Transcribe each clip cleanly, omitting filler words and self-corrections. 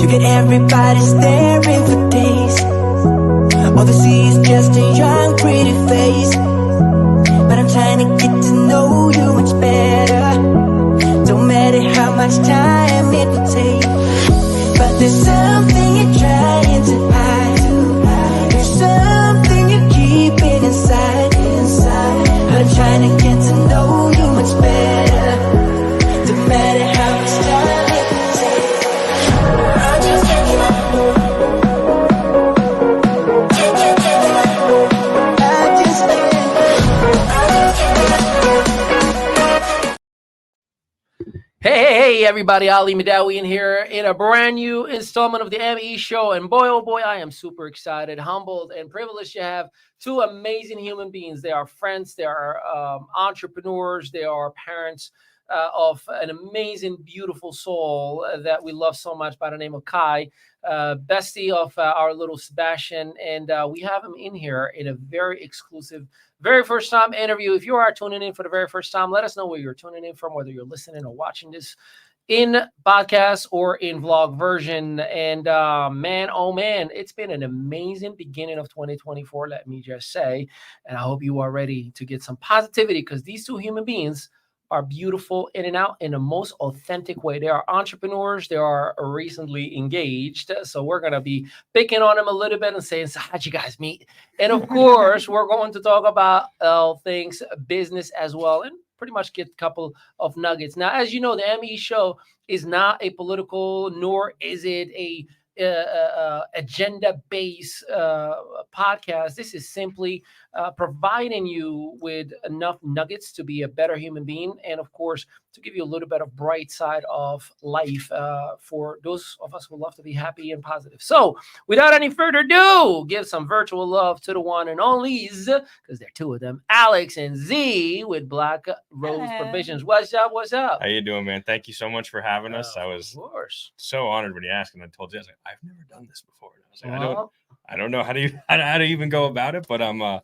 got everybody staring for days. All they see is just a young, pretty face. But I'm trying to get to know you much better. Don't matter how much time it will take. But there's something you're trying to hide. There's something you're keeping inside. But I'm trying to get to know you much better. Don't matter how much time it will take. I just can't give up. Hey, everybody, Ali Madawi in here in a brand new installment of the ME Show. And boy, oh boy, I am super excited, humbled, and privileged to have two amazing human beings. They are friends, they are entrepreneurs, they are parents of an amazing, beautiful soul that we love so much by the name of Kai, bestie of our little Sebastian. And we have him in here in a very exclusive, very first time interview. If you are tuning in for the very first time, let us know where you're tuning in from, whether you're listening or watching this in podcast or in vlog version. And man, oh man, it's been an amazing beginning of 2024, let me just say. And I hope you are ready to get some positivity, because these two human beings are beautiful in and out in the most authentic way. They are entrepreneurs. They are recently engaged. So we're going to be picking on them a little bit and saying, so how'd you guys meet? And of course, we're going to talk about things business as well, and pretty much get a couple of nuggets. Now, as you know, the ME Show is not a political, nor is it a agenda-based podcast. This is simply providing you with enough nuggets to be a better human being, and of course, to give you a little bit of bright side of life for those of us who love to be happy and positive. So, without any further ado, give some virtual love to the one and onlys, because there are two of them, Alex and Z with Black Rose Provisions. What's up? What's up? How you doing, man? Thank you so much for having us. I was so honored when you asked, and I told you, I was like, I've never done this before. And I was like, I don't know how to even go about it, but I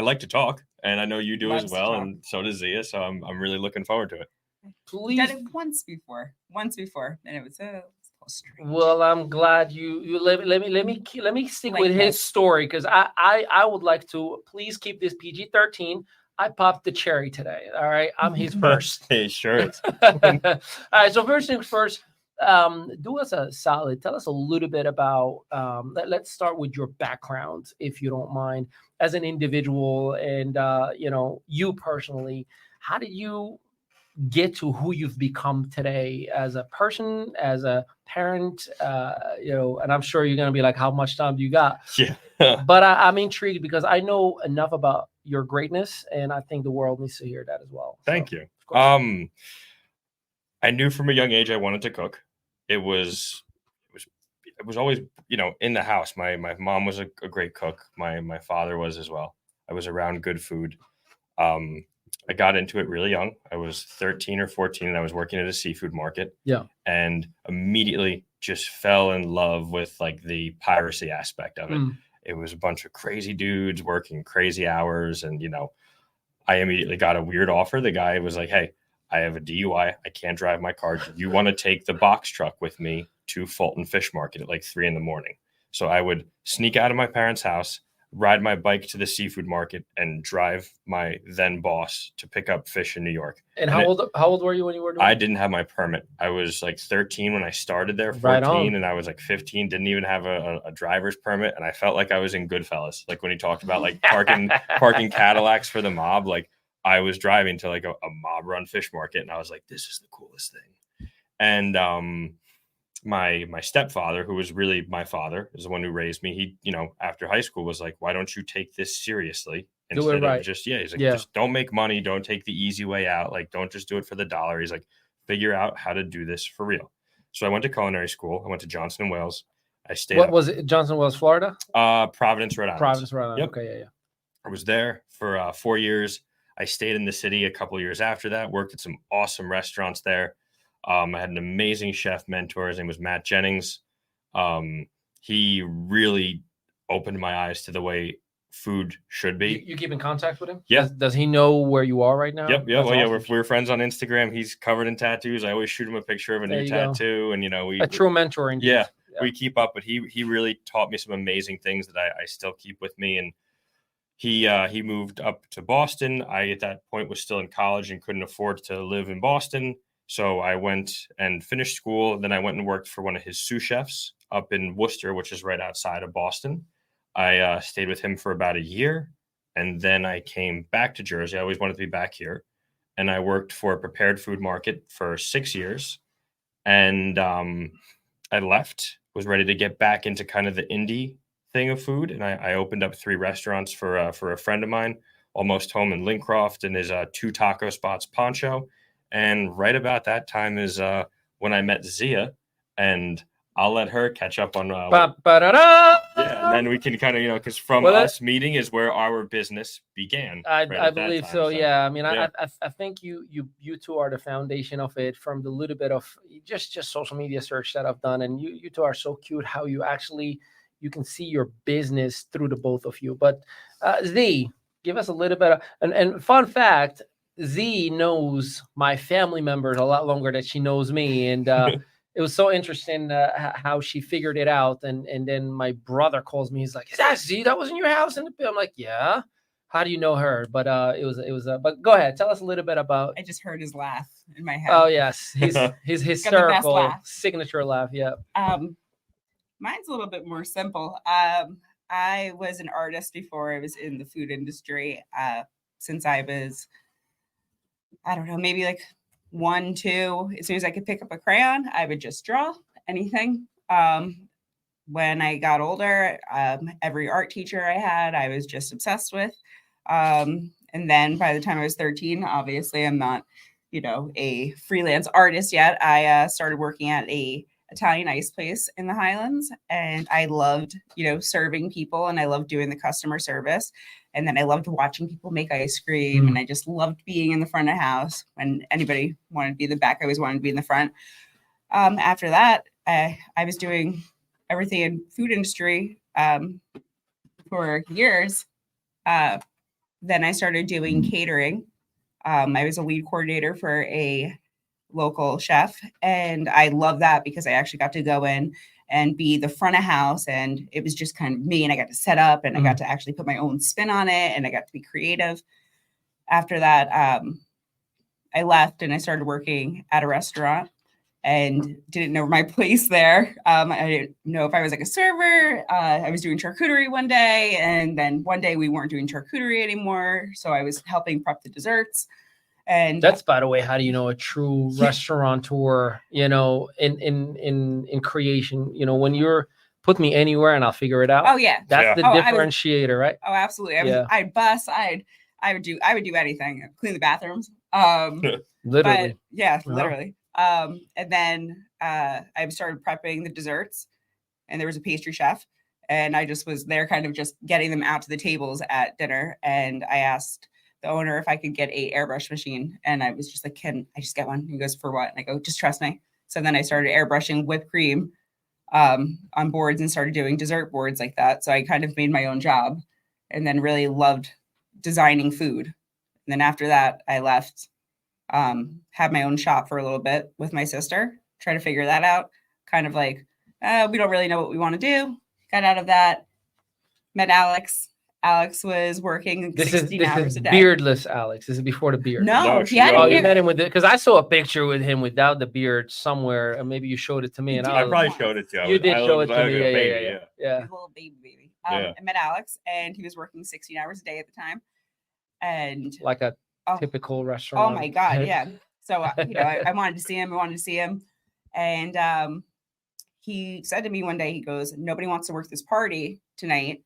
like to talk, and I know you do as well, and so does Zia. So I'm really looking forward to it. Please. Done it once before, and it was strange. Well, I'm glad you let me stick with his story, because I would like to please keep this PG-13. I popped the cherry today. All right, I'm his first. Hey, sure. All right. So first things first. Do us a solid. Tell us a little bit about. Let's start with your background, if you don't mind, as an individual, and you personally. How did you get to who you've become today as a person, as a parent? And I'm sure you're gonna be like, how much time do you got? Yeah. But I'm intrigued, because I know enough about your greatness, and I think the world needs to hear that as well. Thank you. I knew from a young age I wanted to cook. It was always, in the house. My mom was a great cook. My father was as well. I was around good food. I got into it really young. I was 13 or 14, and I was working at a seafood market. Yeah. And immediately just fell in love with like the piracy aspect of it. It was a bunch of crazy dudes working crazy hours. And, I immediately got a weird offer. The guy was like, hey, I have a DUI. I can't drive my car. Do you want to take the box truck with me to Fulton Fish Market at like 3 a.m? So I would sneak out of my parents' house, ride my bike to the seafood market, and drive my then boss to pick up fish in New York. And how old were you when you were doing I didn't have my permit. I was like 13 when I started there, 14, and I was like 15, didn't even have a driver's permit. And I felt like I was in Goodfellas. Like when he talked about like parking Cadillacs for the mob, like I was driving to like a mob run fish market, and I was like, this is the coolest thing. And my stepfather, who was really my father, is the one who raised me. He, after high school was like, why don't you take this seriously? Do it right. He's like, just don't make money. Don't take the easy way out. Like, don't just do it for the dollar. He's like, figure out how to do this for real. So I went to culinary school. I went to Johnson & Wales. I stayed. What was it? Johnson & Wales, Florida? Providence, Rhode Island. Yep. Okay. Yeah. I was there for 4 years. I stayed in the city a couple of years after that, worked at some awesome restaurants there. I had an amazing chef mentor. His name was Matt Jennings. He really opened my eyes to the way food should be. You keep in contact with him? Yeah. Does he know where you are right now? Yep. Well, awesome. Yeah, we're friends on Instagram. He's covered in tattoos. I always shoot him a picture of a new tattoo, and a true mentor. Indeed. Yeah. we keep up, but he really taught me some amazing things that I still keep with me. And he moved up to Boston. I, at that point, was still in college and couldn't afford to live in Boston. So I went and finished school. Then I went and worked for one of his sous chefs up in Worcester, which is right outside of Boston. I stayed with him for about a year. And then I came back to Jersey. I always wanted to be back here. And I worked for a prepared food market for 6 years. And I left, was ready to get back into kind of the indie thing of food. And I opened up 3 restaurants for a friend of mine, Almost Home in Lincroft, and his 2 taco spots, Poncho. And right about that time is when I met Zia, and I'll let her catch up on. Yeah, and then we can kind of, because from us meeting is where our business began. I believe time, so. Yeah, I mean, yeah. I think you two are the foundation of it. From the little bit of just social media search that I've done, and you two are so cute. How you can see your business through the both of you. But Z, give us a little bit of and fun fact. Z knows my family members a lot longer than she knows me, and it was so interesting how she figured it out. And then my brother calls me. He's like, "Is that Z? That was in your house?" And I'm like, "Yeah." How do you know her? But it was. But go ahead, tell us a little bit about. I just heard his laugh in my head. Oh yes, his hysterical laugh. Signature laugh. Yeah. Mine's a little bit more simple. I was an artist before I was in the food industry. Since I was, I don't know, maybe like 1, 2. As soon as I could pick up a crayon, I would just draw anything. When I got older, every art teacher I had, I was just obsessed with. And then by the time I was 13, obviously I'm not, a freelance artist yet. I started working at a Italian ice place in the Highlands, and I loved, serving people, and I loved doing the customer service. And then I loved watching people make ice cream, and I just loved being in the front of the house. When anybody wanted to be in the back, I always wanted to be in the front. After that, I was doing everything in food industry for years. Then I started doing catering. I was a lead coordinator for a local chef, and I love that because I actually got to go in and be the front of house, and it was just kind of me, and I got to set up, and I got to actually put my own spin on it, and I got to be creative. After that, I left and I started working at a restaurant and didn't know my place there. I didn't know if I was like a server. I was doing charcuterie one day, and then one day we weren't doing charcuterie anymore, so I was helping prep the desserts. And that's, by the way, how do you know a true restaurateur, in creation, when you're put me anywhere and I'll figure it out. Oh yeah. That's the differentiator, right? Oh, absolutely. I'd bus. I would do anything. Clean the bathrooms. Literally. Literally. And then I started prepping the desserts, and there was a pastry chef, and I just was there kind of just getting them out to the tables at dinner. And I asked the owner if I could get a airbrush machine. And I was just like, "Can I just get one?" He goes, "For what?" And I go, "Just trust me." So then I started airbrushing whipped cream on boards and started doing dessert boards like that. So I kind of made my own job, and then really loved designing food. And then after that, I left, had my own shop for a little bit with my sister, try to figure that out. Kind of like, we don't really know what we want to do. Got out of that, met Alex. Alex was working 16 hours a day. Beardless Alex. This is before the beard. No, you met him with it, because I saw a picture with him without the beard somewhere, and maybe you showed it to me. And I probably showed it to you. You did show it to me. Yeah. Little baby. I met Alex, and he was working 16 hours a day at the time, and like a typical restaurant. Oh my God, yeah. So I wanted to see him. And he said to me one day, he goes, "Nobody wants to work this party tonight,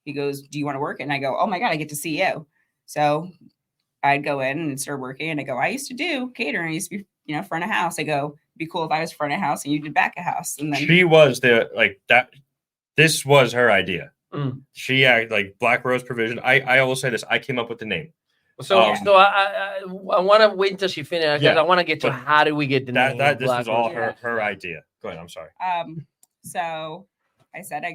He goes, "Do you want to work?" And I go, "Oh my God, I get to see you." So I'd go in and start working, and I go, "I used to do catering. I used to be, front of house." I go, "It'd be cool if I was front of house and you did back of house." And then she was that. This was her idea. She like Black Rose Provision. I will say this. I came up with the name. So I want to wait until she finishes, because I want to get to how did we get the name. This was all her idea. Go ahead. I'm sorry. So I said,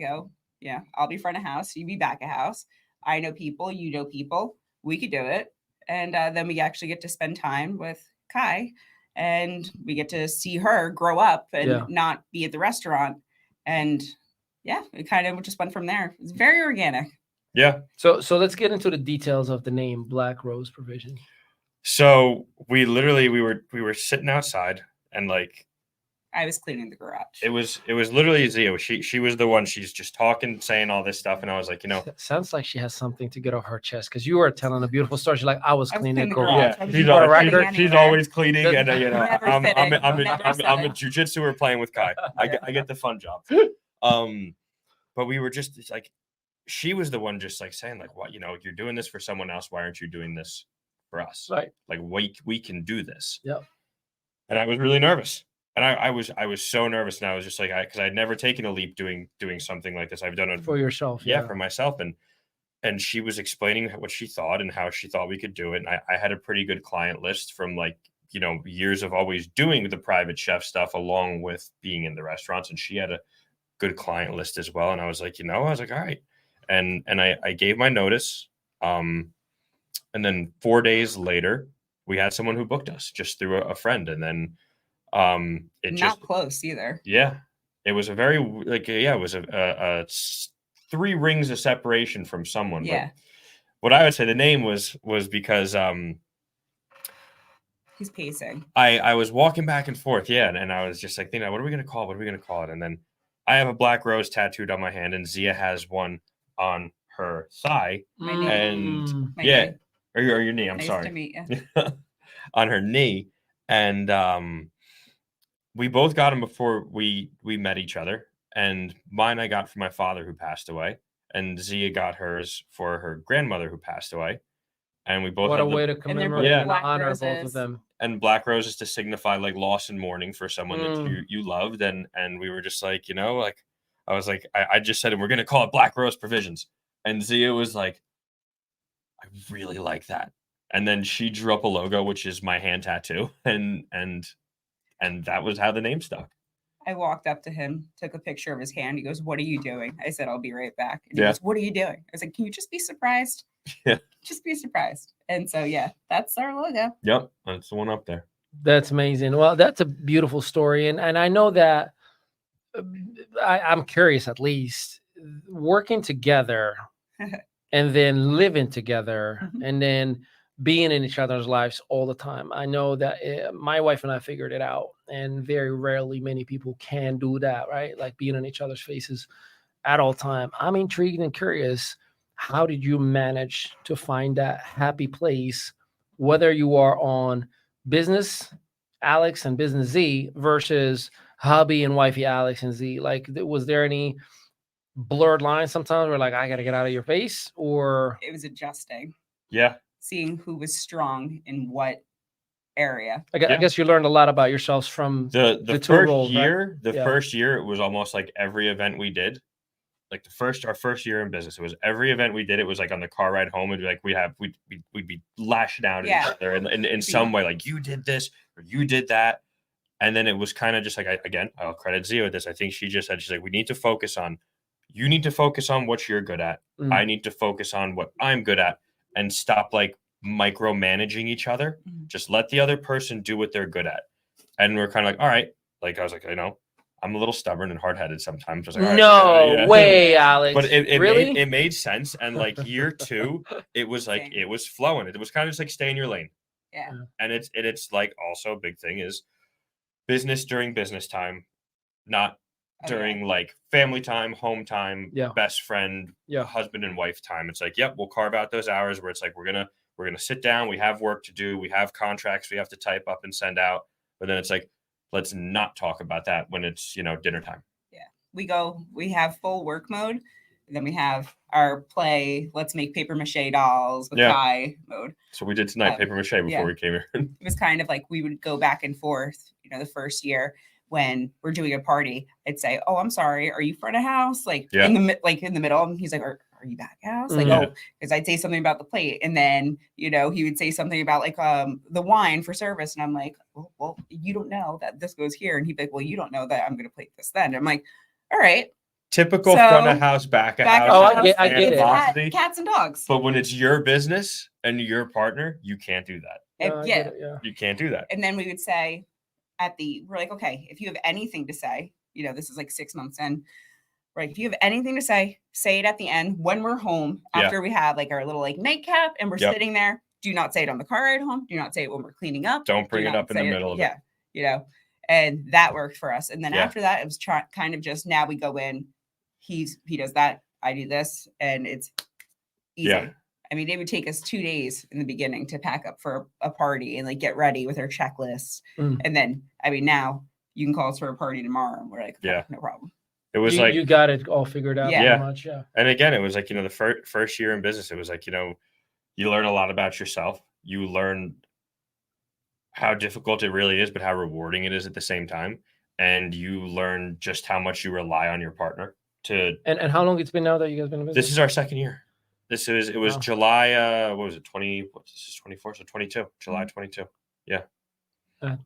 I'll be front of house, you be back of house. I know people, you know people. We could do it. And then we actually get to spend time with Kai. and we get to see her grow up and Yeah. not be at the restaurant. And yeah, it kind of just went from there. It's very organic. Yeah. So let's get into the details of the name Black Rose Provision. So we were sitting outside, and like I was cleaning the garage. it was literally Zia. She was the one. She's just talking, saying all this stuff, and I was like, Sounds like she has something to get off her chest, because you were telling a beautiful story. She's like, I was cleaning the garage. I was she's, never always, fitting she's anywhere. always cleaning, and Never I'm fitting, a never jujitsuer playing with Kai. I get the fun job. But we were just it's like, she was the one just like saying like, what, you're doing this for someone else. Why aren't you doing this for us? Right. Like we can do this. Yep. And I was really nervous. And I was so nervous, and I was just like, because I'd never taken a leap doing something like this. I've done it For yourself. yeah, for myself. And she was explaining what she thought and how she thought we could do it. And I had a pretty good client list from like, years of always doing the private chef stuff along with being in the restaurants. And she had a good client list as well. And I was like, I was like, all right. And I gave my notice. And then 4 days later, we had someone who booked us just through a friend. And then it Not just close either. Yeah, it was a very it was a 3 rings of separation from someone. Yeah. But what I would say the name was because He's pacing. I was walking back and forth, and I was just like thinking, what are we gonna call it? And then I have a black rose tattooed on my hand, and Zia has one on her thigh, My knee. and My yeah, knee. or your knee. I'm Nice sorry. to meet you. On her knee, and we both got them before we met each other, and mine I got for my father who passed away, and Zia got hers for her grandmother who passed away, and we both What had a way to commemorate Yeah. and black honor both of roses. them. and black roses to signify like loss and mourning for someone that Mm. you loved, and we were just like, like I was like, I just said, we're gonna call it Black Rose Provisions, and Zia was like, I really like that, and then she drew up a logo, which is my hand tattoo, and that was how the name stuck. I walked up to him, took a picture of his hand. He goes, "What are you doing?" I said, "I'll be right back." And he Yeah. goes, "What are you doing?" I was like, "Can you just be surprised?" Yeah. Just be surprised. And so, yeah, that's our logo. Yep, that's the one up there. That's amazing. Well, that's a beautiful story. And I know that I'm curious, at least, working together and then living together Mhm. and then being in each other's lives all the time. I know that my wife and I figured it out, and very rarely many people can do that, right? Like being in each other's faces at all time. I'm intrigued and curious. How did you manage to find that happy place, whether you are on business Alex and business Z versus hubby and wifey Alex and Z? Like, was there any blurred lines sometimes where like, I got to get out of your face? Or It was adjusting, Yeah, seeing who was strong in what area. I Yeah. guess you learned a lot about yourselves from the two first roles, right? year, Yeah. first year, it was almost like every event we did. Like our first year in business, it was every event we did. It was like on the car ride home, it'd be like we'd be lashing out at Yeah. each other in some way, like you did this or you did that. And then it was kind of just like, I'll credit Zia with this. I think she just said, she's like, you need to focus on what you're good at. Mm. I need to focus on what I'm good at, and stop like micromanaging each other. Mhm. Just let the other person do what they're good at. And we're kind of like, all right. Like I was like, I'm a little stubborn and hard-headed sometimes. I was like, all right, No yeah. way, Alex. But it really? made sense. And like year 2, it was like, Same. it was flowing. It was kind of just like stay in your lane. Yeah. And it's like also a big thing is business during business time, not Oh, during like family time, home time, Yeah. best friend, Yeah. husband and wife time. It's like, yep, we'll carve out those hours where it's like, we're gonna sit down, we have work to do, we have contracts we have to type up and send out. But then it's like, let's not talk about that when it's, dinner time. We have full work mode. And then we have our play, let's make paper mache dolls with Yeah. Kai mode. So we did tonight, paper mache before yeah. we came here. It was kind of like we would go back and forth, the first year when we're doing a party. I'd say, "Oh, I'm sorry, are you front of house?" Like Yeah. in the middle. And he's like, "Are you back of house?" Like, Mhm. "Oh," because I'd say something about the plate, and then he would say something about like the wine for service, and I'm like, well, you don't know that this goes here, and he'd be like, "Well, you don't know that I'm going to plate this then." And I'm like, "All right." Typical So, front of house, back of Back house. of Oh, I house, get it. it's animosity. cats and dogs. But when it's your business and your partner, you can't do that. No, I get it, yeah. You can't do that. And then we would say we're like, okay, if you have anything to say, this is like 6 months in, right? If you have anything to say it at the end when we're home, after we have like our little like nightcap and we're sitting there. Do not say it on the car ride home. Do not say it when we're cleaning up. Don't bring it up in the middle of it. Yeah. And that worked for us. And then after that, it was kind of just, now we go in, he does that, I do this, and it's easy. Yeah. I mean, it would take us 2 days in the beginning to pack up for a party and like get ready with our checklist. And then, I mean, now you can call us for a party tomorrow. And we're like, no problem. It was you got it all figured out. Yeah. Much, yeah. And again, it was like, the first year in business, it was like, you learn a lot about yourself. You learn how difficult it really is, but how rewarding it is at the same time. And you learn just how much you rely on your partner to. And how long it's been now that you guys been in business? This is our second year. It was July, what was it? 24, so 22, July 22. Yeah.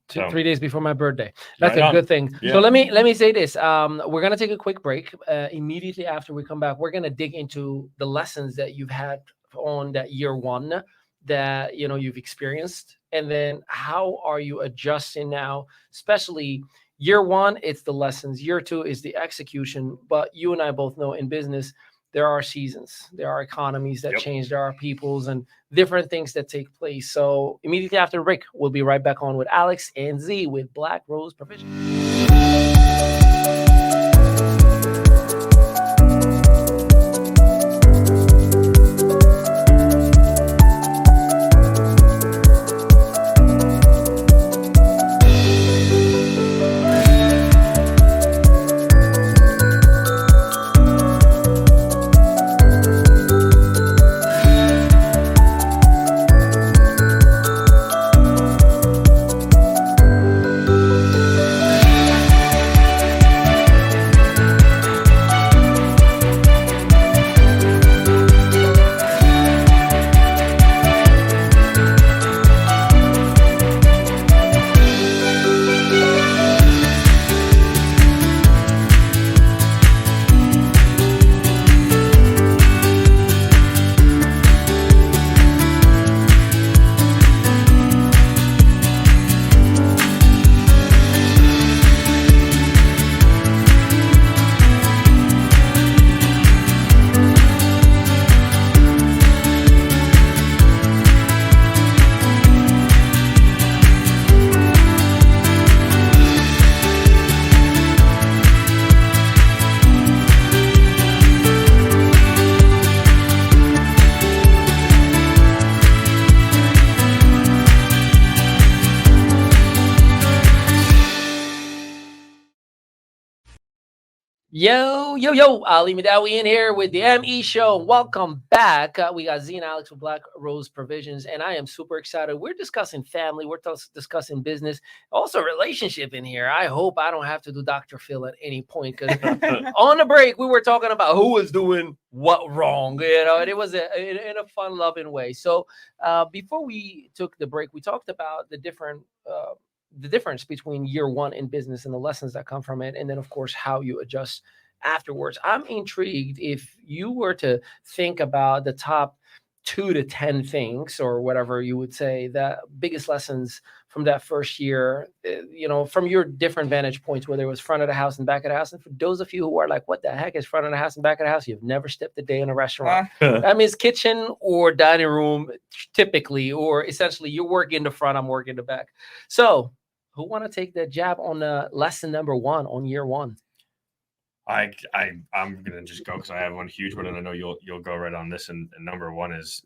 3 days before my birthday. That's Right a on. good thing. Yeah. So let me say this. We're gonna take a quick break. Immediately after we come back, we're gonna dig into the lessons that you've had on that year one that you've experienced, and then how are you adjusting now, especially year one, it's the lessons, year two is the execution. But you and I both know in business there are seasons, there are economies that change, there are peoples and different things that take place. So immediately after the break, we'll be right back on with Alex and Z with Black Rose Provisions. Yo, Ali Madawi in here with the ME Show. Welcome back. We got Z and Alex with Black Rose Provisions, and I am super excited. We're discussing family. We're discussing business, also relationship in here. I hope I don't have to do Dr. Phil at any point, because on the break, we were talking about who was doing what wrong, and it was in a fun, loving way. So before we took the break, we talked about the difference between year one in business and the lessons that come from it. And then, of course, how you adjust afterwards. I'm intrigued if you were to think about the top 2 to 10 things, or whatever you would say, the biggest lessons from that first year, from your different vantage points, whether it was front of the house and back of the house. And for those of you who are like, what the heck is front of the house and back of the house? You've never stepped a day in a restaurant. That means kitchen or dining room, typically, or essentially you're working the front, I'm working the back. So who want to take the jab on lesson number 1 on year one? I'm gonna just go because I have one huge one, and I know you'll go right on this. And number 1 is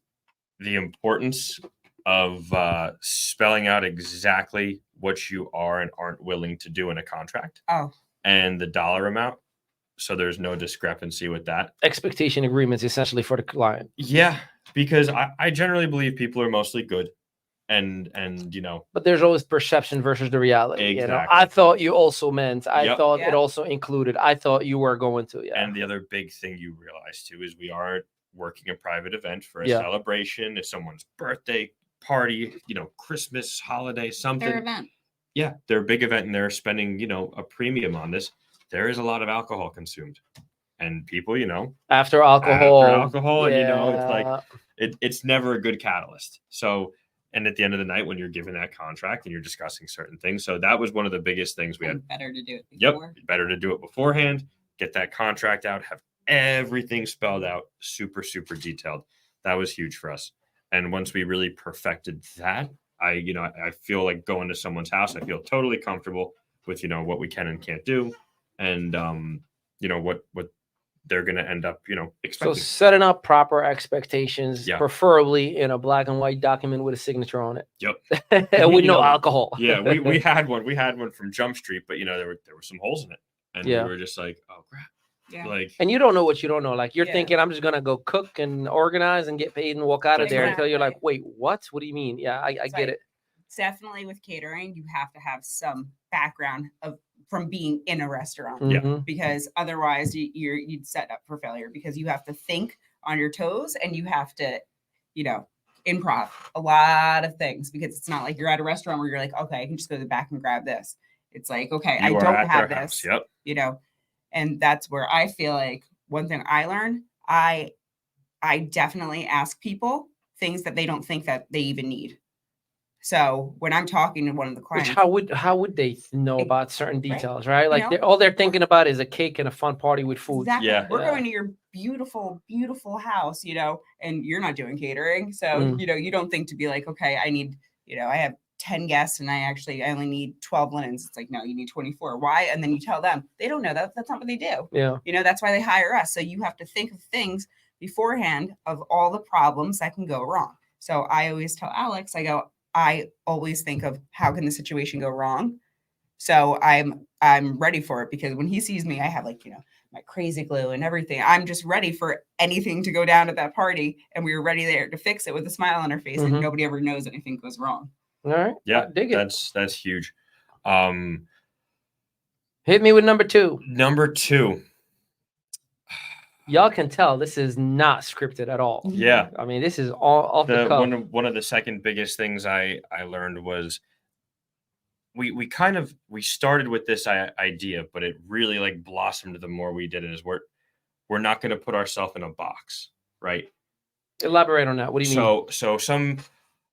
the importance of spelling out exactly what you are and aren't willing to do in a contract. And the dollar amount, so there's no discrepancy with that. Expectation agreements, essentially, for the client. Yeah, because I generally believe people are mostly good. And but there's always perception versus the reality. Exactly. I thought you also meant, I thought it also included, I thought you were going to. And the other big thing you realize too is we are working a private event for a celebration. If someone's birthday party, Christmas, holiday, something. Their event. Yeah, their big event, and they're spending, a premium on this. There is a lot of alcohol consumed, and people, after alcohol, and it's like it's never a good catalyst. So and at the end of the night when you're given that contract and you're discussing certain things. So that was one of the biggest things we had. Better to do it before. Yep, better to do it beforehand, get that contract out, have everything spelled out, super, super detailed. That was huge for us. And once we really perfected that, I feel like going to someone's house, I feel totally comfortable with, what we can and can't do. And, what they're going to end up, expecting. So setting up proper expectations, Yeah. preferably in a black and white document with a signature on it. Yep. With no alcohol. Yeah, we had one. We had one from Jump Street, but there were some holes in it, and we were just like, oh crap. Yeah. Like, and you don't know what you don't know. Like you're thinking, I'm just gonna go cook and organize and get paid and walk out of there until you're like, wait, what? What do you mean? Yeah, I get it. Definitely with catering, you have to have some background from being in a restaurant. Yeah. Because otherwise you'd set up for failure, because you have to think on your toes and you have to, improv a lot of things, because it's not like you're at a restaurant where you're like, okay, I can just go to the back and grab this. It's like, okay, I don't have this. Yep. And that's where I feel like one thing I learned, I definitely ask people things that they don't think that they even need. So when I'm talking to one of the clients, how would they know about certain details, right? Like all they're thinking about is a cake and a fun party with food. Exactly. Yeah. We're going to your beautiful, beautiful house, and you're not doing catering. So, you don't think to be like, okay, I need, I have 10 guests and I only need 12 linens. It's like, no, you need 24. Why? And then you tell them, they don't know that. That's not what they do. Yeah. That's why they hire us. So you have to think of things beforehand of all the problems that can go wrong. So I always tell Alex, I always think of how can the situation go wrong. So I'm ready for it, because when he sees me, I have my crazy glue and everything. I'm just ready for anything to go down at that party. And we were ready there to fix it with a smile on our face. And nobody ever knows anything goes wrong. All right. Yeah. Dig it. That's huge. Hit me with number 2. Number 2. Y'all can tell this is not scripted at all. Yeah. I mean, this is all off the cuff. One of the second biggest things I learned was we started with this idea, but it really blossomed the more we did it, is we're not going to put ourselves in a box, right? Elaborate on that. What do you mean? So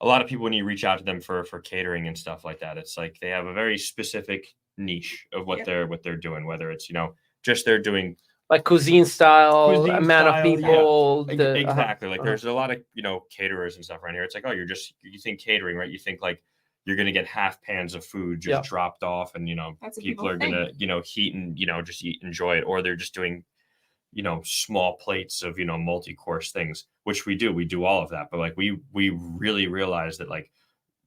a lot of people, when you reach out to them for catering and stuff like that, it's like they have a very specific niche of what they're doing, whether it's, just they're doing like cuisine style, amount of people. Yeah. Exactly. There's a lot of, caterers and stuff around here. It's like, oh, you think catering, right? You think like you're going to get half pans of food just dropped off and, people are going to, heat and, just eat, enjoy it. Or they're just doing, small plates of, multi-course things, which we do. We do all of that. But we really realize that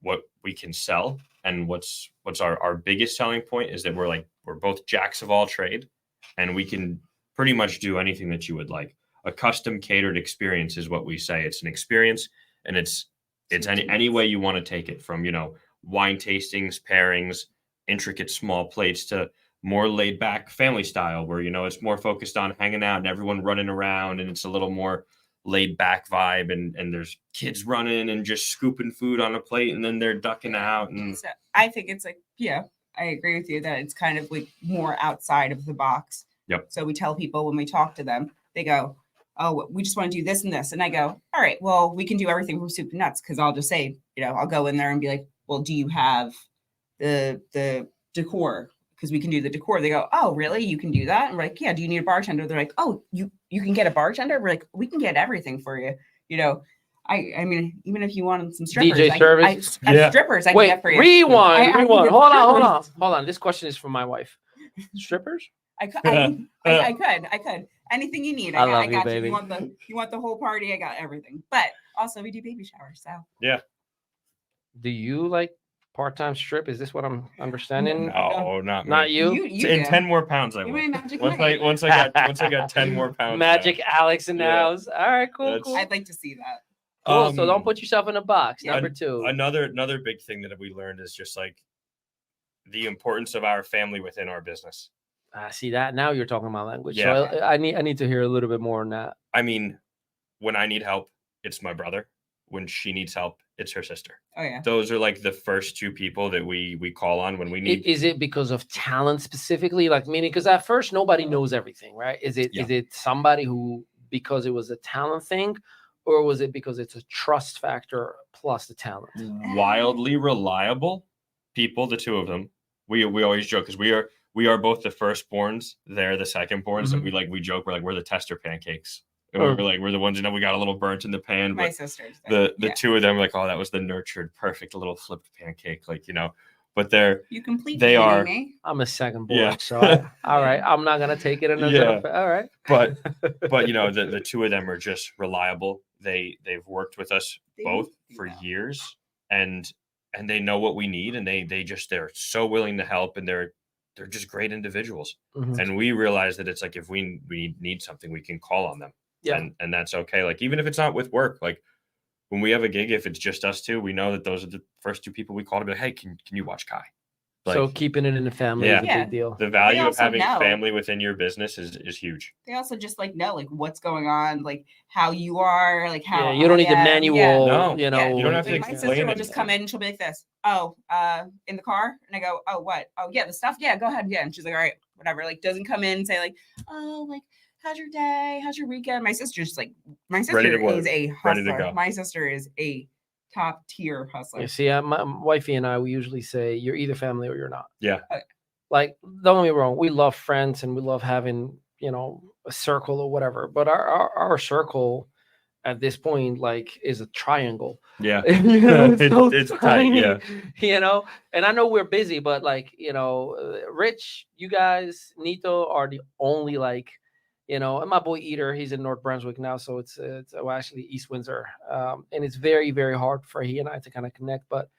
what we can sell and what's our biggest selling point is that we're both jacks of all trade, and we can pretty much do anything that you would like. A custom catered experience is what we say. It's an experience, and it's any way you want to take it, from, wine tastings, pairings, intricate small plates, to more laid back family style where, it's more focused on hanging out and everyone running around, and it's a little more laid back vibe, and there's kids running and just scooping food on a plate and then they're ducking out. And so I think it's I agree with you that it's kind of more outside of the box. Yep. So we tell people when we talk to them, they go, oh, we just want to do this and this. And I go, all right, well, we can do everything from soup to nuts. Because I'll just say, I'll go in there and be like, well, do you have the decor? Because we can do the decor. They go, oh, really? You can do that? And we're like, yeah. Do you need a bartender? They're like, oh, you can get a bartender? We're like, we can get everything for you. I mean, even if you wanted some strippers, DJ service, strippers, I Wait, can get for you. Rewind. Hold on. This question is from my wife. Strippers? I could. Anything you need, I got baby. You want the whole party? I got everything. But also, we do baby showers. So yeah. Do you like part-time strip? Is this what I'm understanding? No, not me. Not you. You in 10 more pounds, I will. Once I got 10 more pounds. Magic Alex in the house. All right, cool. I'd like to see that. Cool. So don't put yourself in a box. Number 2. Another big thing that we learned is just the importance of our family within our business. See that? Now you're talking my language. Yeah. So I need to hear a little bit more on that. I mean, when I need help, it's my brother. When she needs help, it's her sister. Oh yeah. Those are the first 2 people that we call on when we need. Is it because of talent specifically? Meaning, because at first nobody knows everything, right? Is it somebody who, because it was a talent thing, or was it because it's a trust factor plus the talent? Wildly reliable people, the two of them. We always joke because we are both the firstborns. They're the secondborns, and we joke we're the tester pancakes. And we're the ones we got a little burnt in the pan. My But sisters. the two of them are oh, that was the nurtured, perfect little flipped pancake, But they are. Me. I'm a second boy, Yeah. so all right, I'm not gonna take it another. Yeah. All right, but the two of them are just reliable. They've worked with us both for years, and they know what we need, and they're so willing to help, and they're just great individuals. And we realize that it's if we need something, we can call on them. Yeah. And that's okay. Even if it's not with work, when we have a gig, if it's just us two, we know that those are the first two people we call to be hey, can you watch Kai? So keeping it in the family is a big deal. The value of having family within your business is huge. They also just know what's going on, how you are, how you don't need the manual. No, you know, you don't have to my sister will just come in and she'll be like this. Oh, in the car, and I go, oh, what? Oh, yeah, the stuff. Yeah, go ahead. Yeah, and she's like, all right, whatever. Doesn't come in and say oh, how's your day? How's your weekend? My sister's my sister is a hustler. My sister is a top tier hustler. You see, my wifey and I, we usually say you're either family or you're not. Yeah. Don't get me wrong. We love friends and we love having, a circle or whatever. But our circle at this point, is a triangle. Yeah. It's so tiny, tight. Yeah. And I know we're busy, but Rich, you guys, Nito are the only and my boy Eater, he's in North Brunswick now, so it's actually East Windsor, and it's very, very hard for he and I to kind of connect. But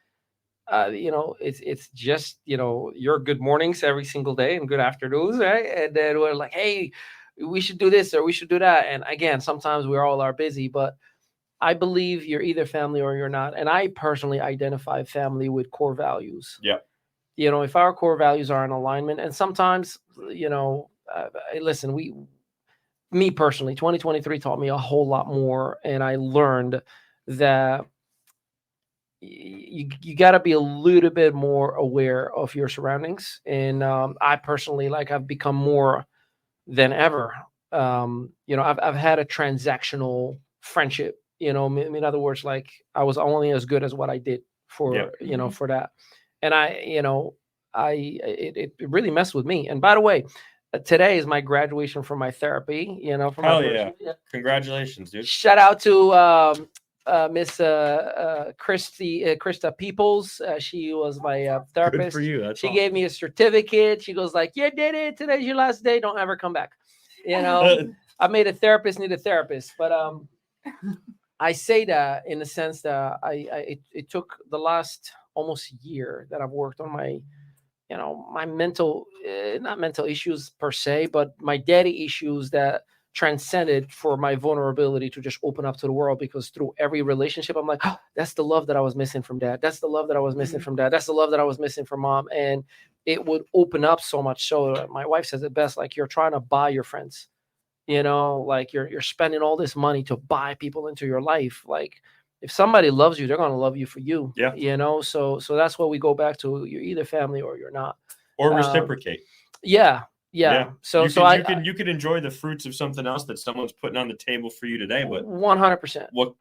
it's just your good mornings every single day and good afternoons, right? And then we're like, hey, we should do this or we should do that. And again, sometimes we all are busy, but I believe you're either family or you're not. And I personally identify family with core values. Yeah. If our core values are in alignment, and sometimes listen, me personally, 2023 taught me a whole lot more, and I learned that you got to be a little bit more aware of your surroundings. And I personally, I've become more than ever. I've had a transactional friendship. In other words, I was only as good as what I did for for that, and it really messed with me. And by the way, today is my graduation from my therapy, from my Congratulations, dude. Shout out to Miss Krista Peoples. She was my therapist. Good for you. That's she awesome. gave me a certificate. She goes you did it. Today's your last day. Don't ever come back. I made a therapist need a therapist. But I say that in the sense that it took the last almost year that I've worked on my my mental, not mental issues per se, but my daddy issues that transcended for my vulnerability to just open up to the world. Because through every relationship, I'm oh, that's the love that I was missing from dad. That's the love that I was missing from dad. That's the love that I was missing from mom. And it would open up so much. So my wife says it best, you're trying to buy your friends, you're spending all this money to buy people into your life. If somebody loves you, they're going to love you for you. Yeah. So that's what we go back to. You're either family or you're not. Or reciprocate. Yeah. So you could enjoy the fruits of something else that someone's putting on the table for you today, but 100%. What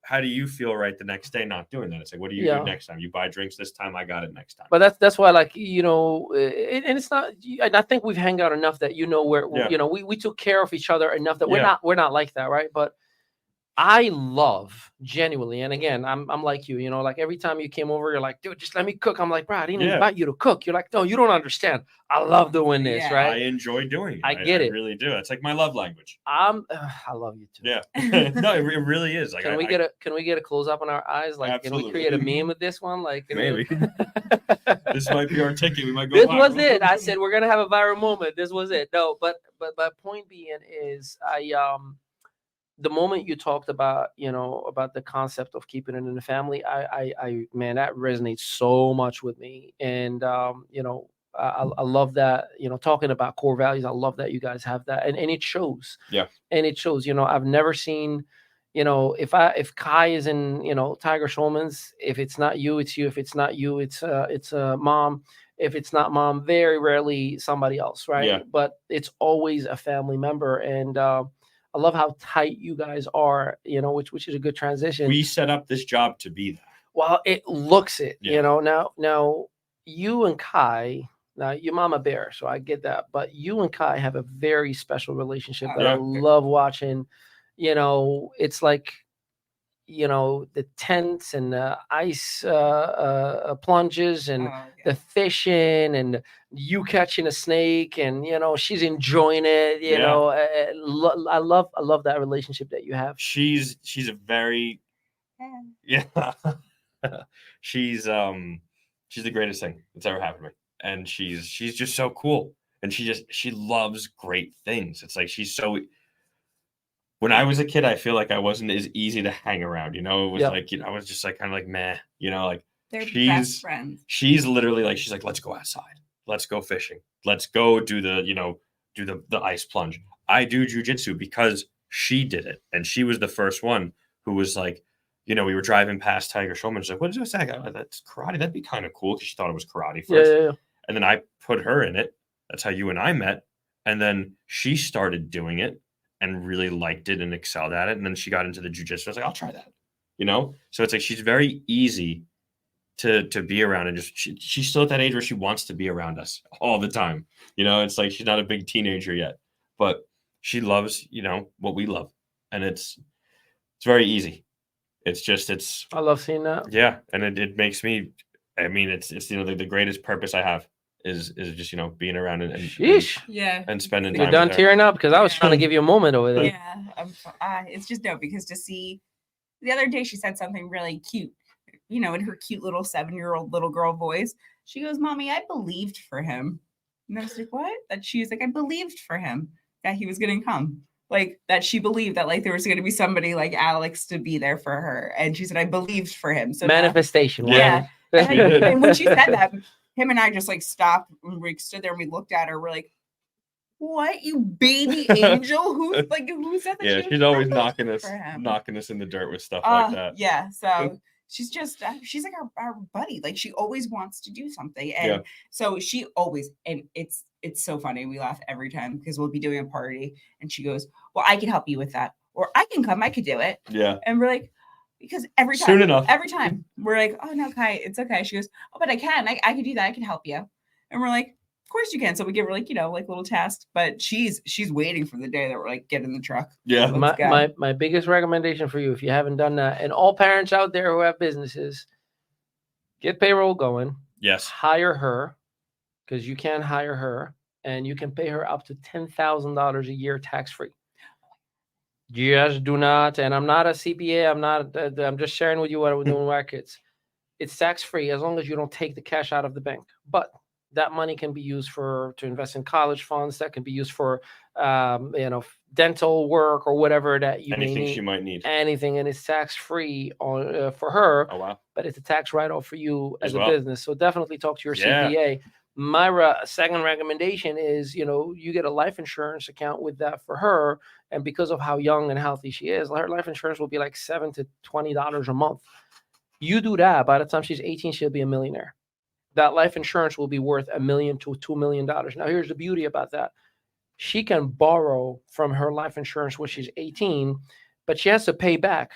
how do you feel right the next day not doing that? It's what do you do next time? You buy drinks this time, I got it next time. But that's why and it's not. I think we've hung out enough that where we took care of each other enough that we're not like that, right? But I love genuinely, and again, I'm like you, every time you came over, you're dude, just let me cook. I'm bro, I didn't invite you to cook. You're no, you don't understand. I love doing this, right? I enjoy doing it. I get it. I really do. It's my love language. I love you too. Yeah. No, it really is. Can we get a close up on our eyes? Can we create a meme with this one? Maybe. This might be our ticket. We might go. This was it. I said we're gonna have a viral moment. This was it. No, but point being is the moment you talked about, about the concept of keeping it in the family, I man, that resonates so much with me. And, I love that, talking about core values. I love that you guys have that, and it shows. Yeah. And it shows. I've never seen, if Kai is in, Tiger Schulman's, if it's not you, it's you. If it's not you, it's mom. If it's not mom, very rarely somebody else, right? Yeah. But it's always a family member. And I love how tight you guys are, which is a good transition. We set up this job to be that. Well, it looks it, Yeah. Now you and Kai, now your mama bear, so I get that, but you and Kai have a very special relationship that I Yeah. love watching. It's like, the tents and the ice plunges and the fishing and you catching a snake and she's enjoying it. I love that relationship that you have. She's a very she's the greatest thing that's ever happened to me, and she's just so cool, and she loves great things. It's like she's so. When I was a kid, I feel like I wasn't as easy to hang around. It was like, I was just like kind of like meh. Like they're best friends. She's literally like, she's like, let's go outside, let's go fishing, let's go do the the ice plunge. I do jujitsu because she did it, and she was the first one who was like, we were driving past Tiger Showman. She's like, what is that? Like, that's karate. That'd be kind of cool, because she thought it was karate first. Yeah. And then I put her in it. That's how you and I met. And then she started doing it and really liked it and excelled at it. And then she got into the jujitsu. I was like, I'll try that. So it's like she's very easy to be around, and just she's still at that age where she wants to be around us all the time. It's like she's not a big teenager yet, but she loves what we love, and it's very easy. I love seeing that. Yeah, and it makes me. I mean, it's the greatest purpose I have is just being around and spending time. You're done tearing up, because I was trying to give you a moment over there. Yeah, it's just because to see. The other day she said something really cute, in her cute little 7-year-old little girl voice. She goes, "Mommy, I believed for him." And I was like, "What?" That she was like, "I believed for him that he was going to come." Like, that she believed that like there was going to be somebody like Alex to be there for her. And she said, "I believed for him." So manifestation. Yeah. And when she said that, him and I just like stopped and we stood there and we looked at her. We're like, "What, you baby angel? Who said that?" Yeah, she's always knocking us in the dirt with stuff like that. Yeah, so she's like our buddy. Like, she always wants to do something, and so she always, and it's so funny. We laugh every time, because we'll be doing a party, and she goes, "Well, I can help you with that, or I can come. I could do it." Yeah, and we're like, because every time, soon enough, every time we're like, "Oh no, Kai, it's okay." She goes, "Oh, but I can. I can do that. I can help you," and we're like, "Of course you can." So we give her like little tasks, but she's waiting for the day that we're like, get in the truck. Yeah. My biggest recommendation for you, if you haven't done that, and all parents out there who have businesses, get payroll going. Yes. Hire her, because you can hire her, and you can pay her up to $10,000 a year tax free. Just do not, and I'm not a CPA. I'm just sharing with you what we're doing with our kids. It's tax free as long as you don't take the cash out of the bank, but that money can be used to invest in college funds. That can be used for, dental work or whatever that you anything may need. She might need. Anything, and it's tax free for her. Oh wow! But it's a tax write off for you as well. a business. So definitely talk to your CPA. My second recommendation is, you get a life insurance account with that for her, and because of how young and healthy she is, her life insurance will be like $7 to $20 a month. You do that, by the time she's 18, she'll be a millionaire. That life insurance will be worth $1 million to $2 million. Now, here's the beauty about that. She can borrow from her life insurance when she's 18, but she has to pay back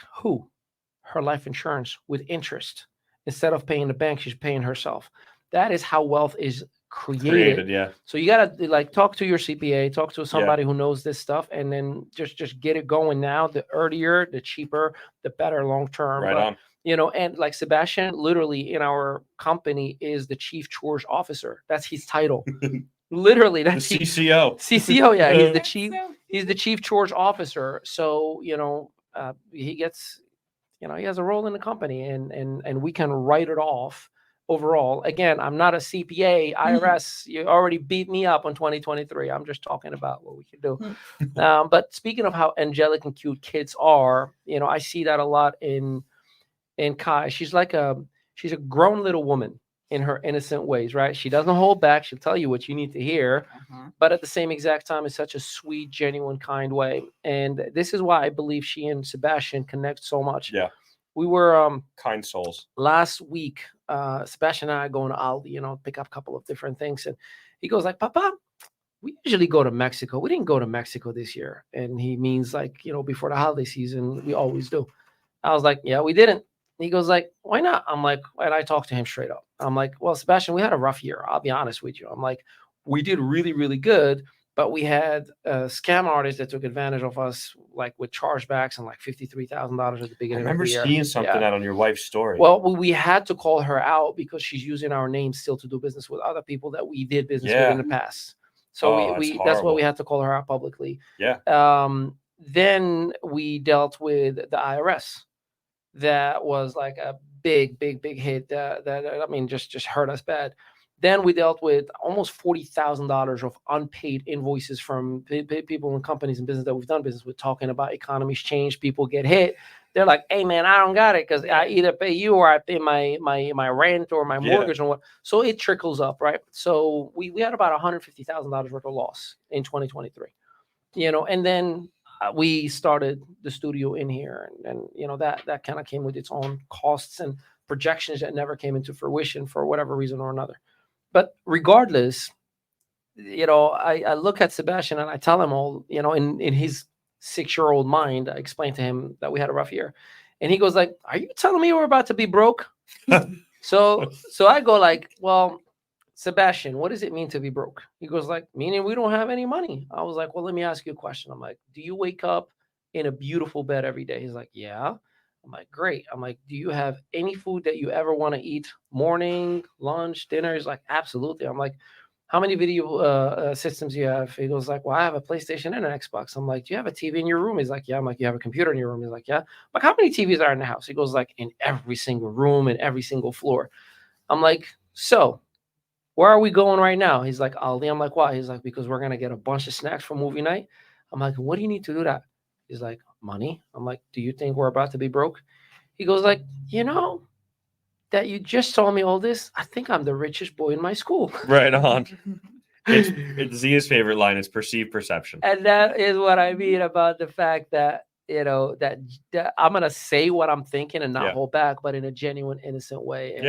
her life insurance with interest. Instead of paying the bank, she's paying herself. That is how wealth is created. Yeah. So you got to talk to your CPA, talk to somebody who knows this stuff, and then just get it going now. The earlier, the cheaper, the better long term. Right on. And like Sebastian, literally in our company is the chief chores officer. That's his title. Literally, that's the CCO. CCO, yeah. He's the chief. He's the chief chores officer. So he gets, he has a role in the company, and we can write it off overall. Again, I'm not a CPA. IRS, you already beat me up on 2023. I'm just talking about what we can do. But speaking of how angelic and cute kids are, I see that a lot in Kai. She's she's a grown little woman in her innocent ways, right? She doesn't hold back. She'll tell you what you need to hear, but at the same exact time, it's such a sweet, genuine, kind way. And this is why I believe she and Sebastian connect so much. Yeah. We were kind souls. Last week, Sebastian and I going to Aldi, pick up a couple of different things. And he goes like, "Papa, we usually go to Mexico. We didn't go to Mexico this year. And he means like, before the holiday season, we always do. I was like, yeah, we didn't. He goes like, why not? I'm like, and I talked to him straight up. I'm like, well, Sebastian, we had a rough year. I'll be honest with you. I'm like, we did really, really good, but we had scam artists that took advantage of us, like with chargebacks and like $53,000 at the I beginning of remember the year. seeing something Yeah. out on your wife's story. Well, we had to call her out because she's using our name still to do business with other people that we did business with in the past. So that's why we had to call her out publicly. Yeah. Then we dealt with the IRS. That was like a big hit that I mean, just hurt us bad. Then we dealt with almost $40,000 of unpaid invoices from people and companies and business that we've done business with, talking about economies change, people get hit. They're like, hey man, I don't got it because I either pay you or I pay my rent or my mortgage or what. So it trickles up, right? So we had about $150,000 worth of loss in 2023, and then we started the studio in here, and that kind of came with its own costs and projections that never came into fruition for whatever reason or another. But regardless, I look at Sebastian and I tell him all, in his 6-year-old mind, I explained to him that we had a rough year. And he goes like, are you telling me we're about to be broke? So I go like, well, Sebastian, what does it mean to be broke? He goes like, meaning we don't have any money. I was like, well, let me ask you a question. I'm like, do you wake up in a beautiful bed every day? He's like, yeah. I'm like, great. I'm like, do you have any food that you ever want to eat? Morning, lunch, dinner? He's like, absolutely. I'm like, how many video systems do you have? He goes like, well, I have a PlayStation and an Xbox. I'm like, do you have a TV in your room? He's like, yeah. I'm like, you have a computer in your room? He's like, yeah. I'm like, how many TVs are in the house? He goes like, in every single room and every single floor. I'm like, so where are we going right now? He's like, Aldi. I'm like, why? He's like, because we're going to get a bunch of snacks for movie night. I'm like, what do you need to do that? He's like, money. I'm like, do you think we're about to be broke? He goes like, that you just told me all this, I think I'm the richest boy in my school. Right on. It's Zia's favorite line is perceived perception. And that is what I mean about the fact that, that I'm going to say what I'm thinking and not hold back, but in a genuine, innocent way. And,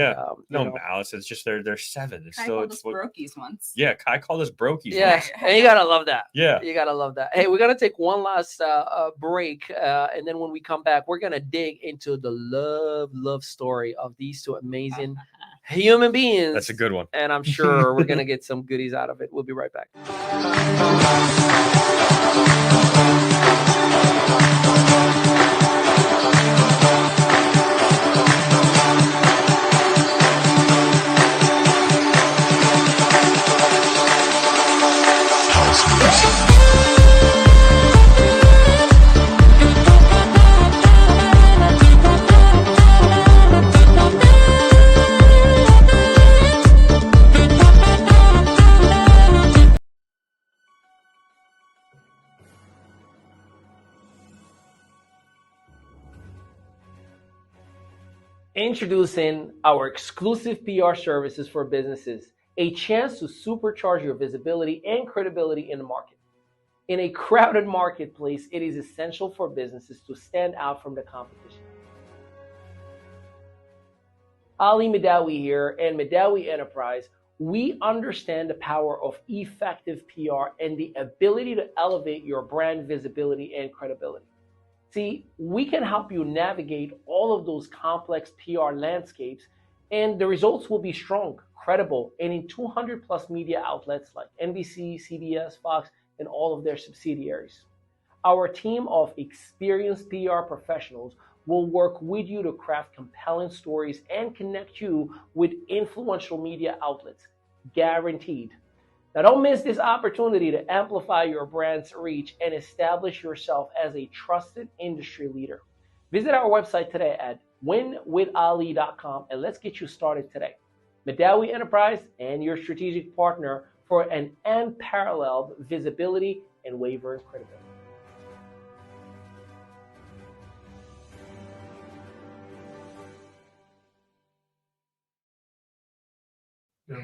no malice. It's just they're 7. It's Kai called us brokies once. Yeah, Kai called us brokies. Yeah, once. and you got to love that. Yeah. You got to love that. Hey, we're going to take one last break. And then when we come back, we're going to dig into the love story of these two amazing human beings. That's a good one. And I'm sure we're going to get some goodies out of it. We'll be right back. Introducing our exclusive PR services for businesses, a chance to supercharge your visibility and credibility in the market. In a crowded marketplace, it is essential for businesses to stand out from the competition. Ali Midawi here, and Midawi Enterprise. We understand the power of effective PR and the ability to elevate your brand visibility and credibility. See, we can help you navigate all of those complex PR landscapes, and the results will be strong, credible, and in 200 plus media outlets like NBC, CBS, Fox, and all of their subsidiaries. Our team of experienced PR professionals will work with you to craft compelling stories and connect you with influential media outlets, guaranteed. Now, don't miss this opportunity to amplify your brand's reach and establish yourself as a trusted industry leader. Visit our website today at winwithali.com and let's get you started today. Midawi Enterprise and your strategic partner for an unparalleled visibility and wavering credibility. Yeah.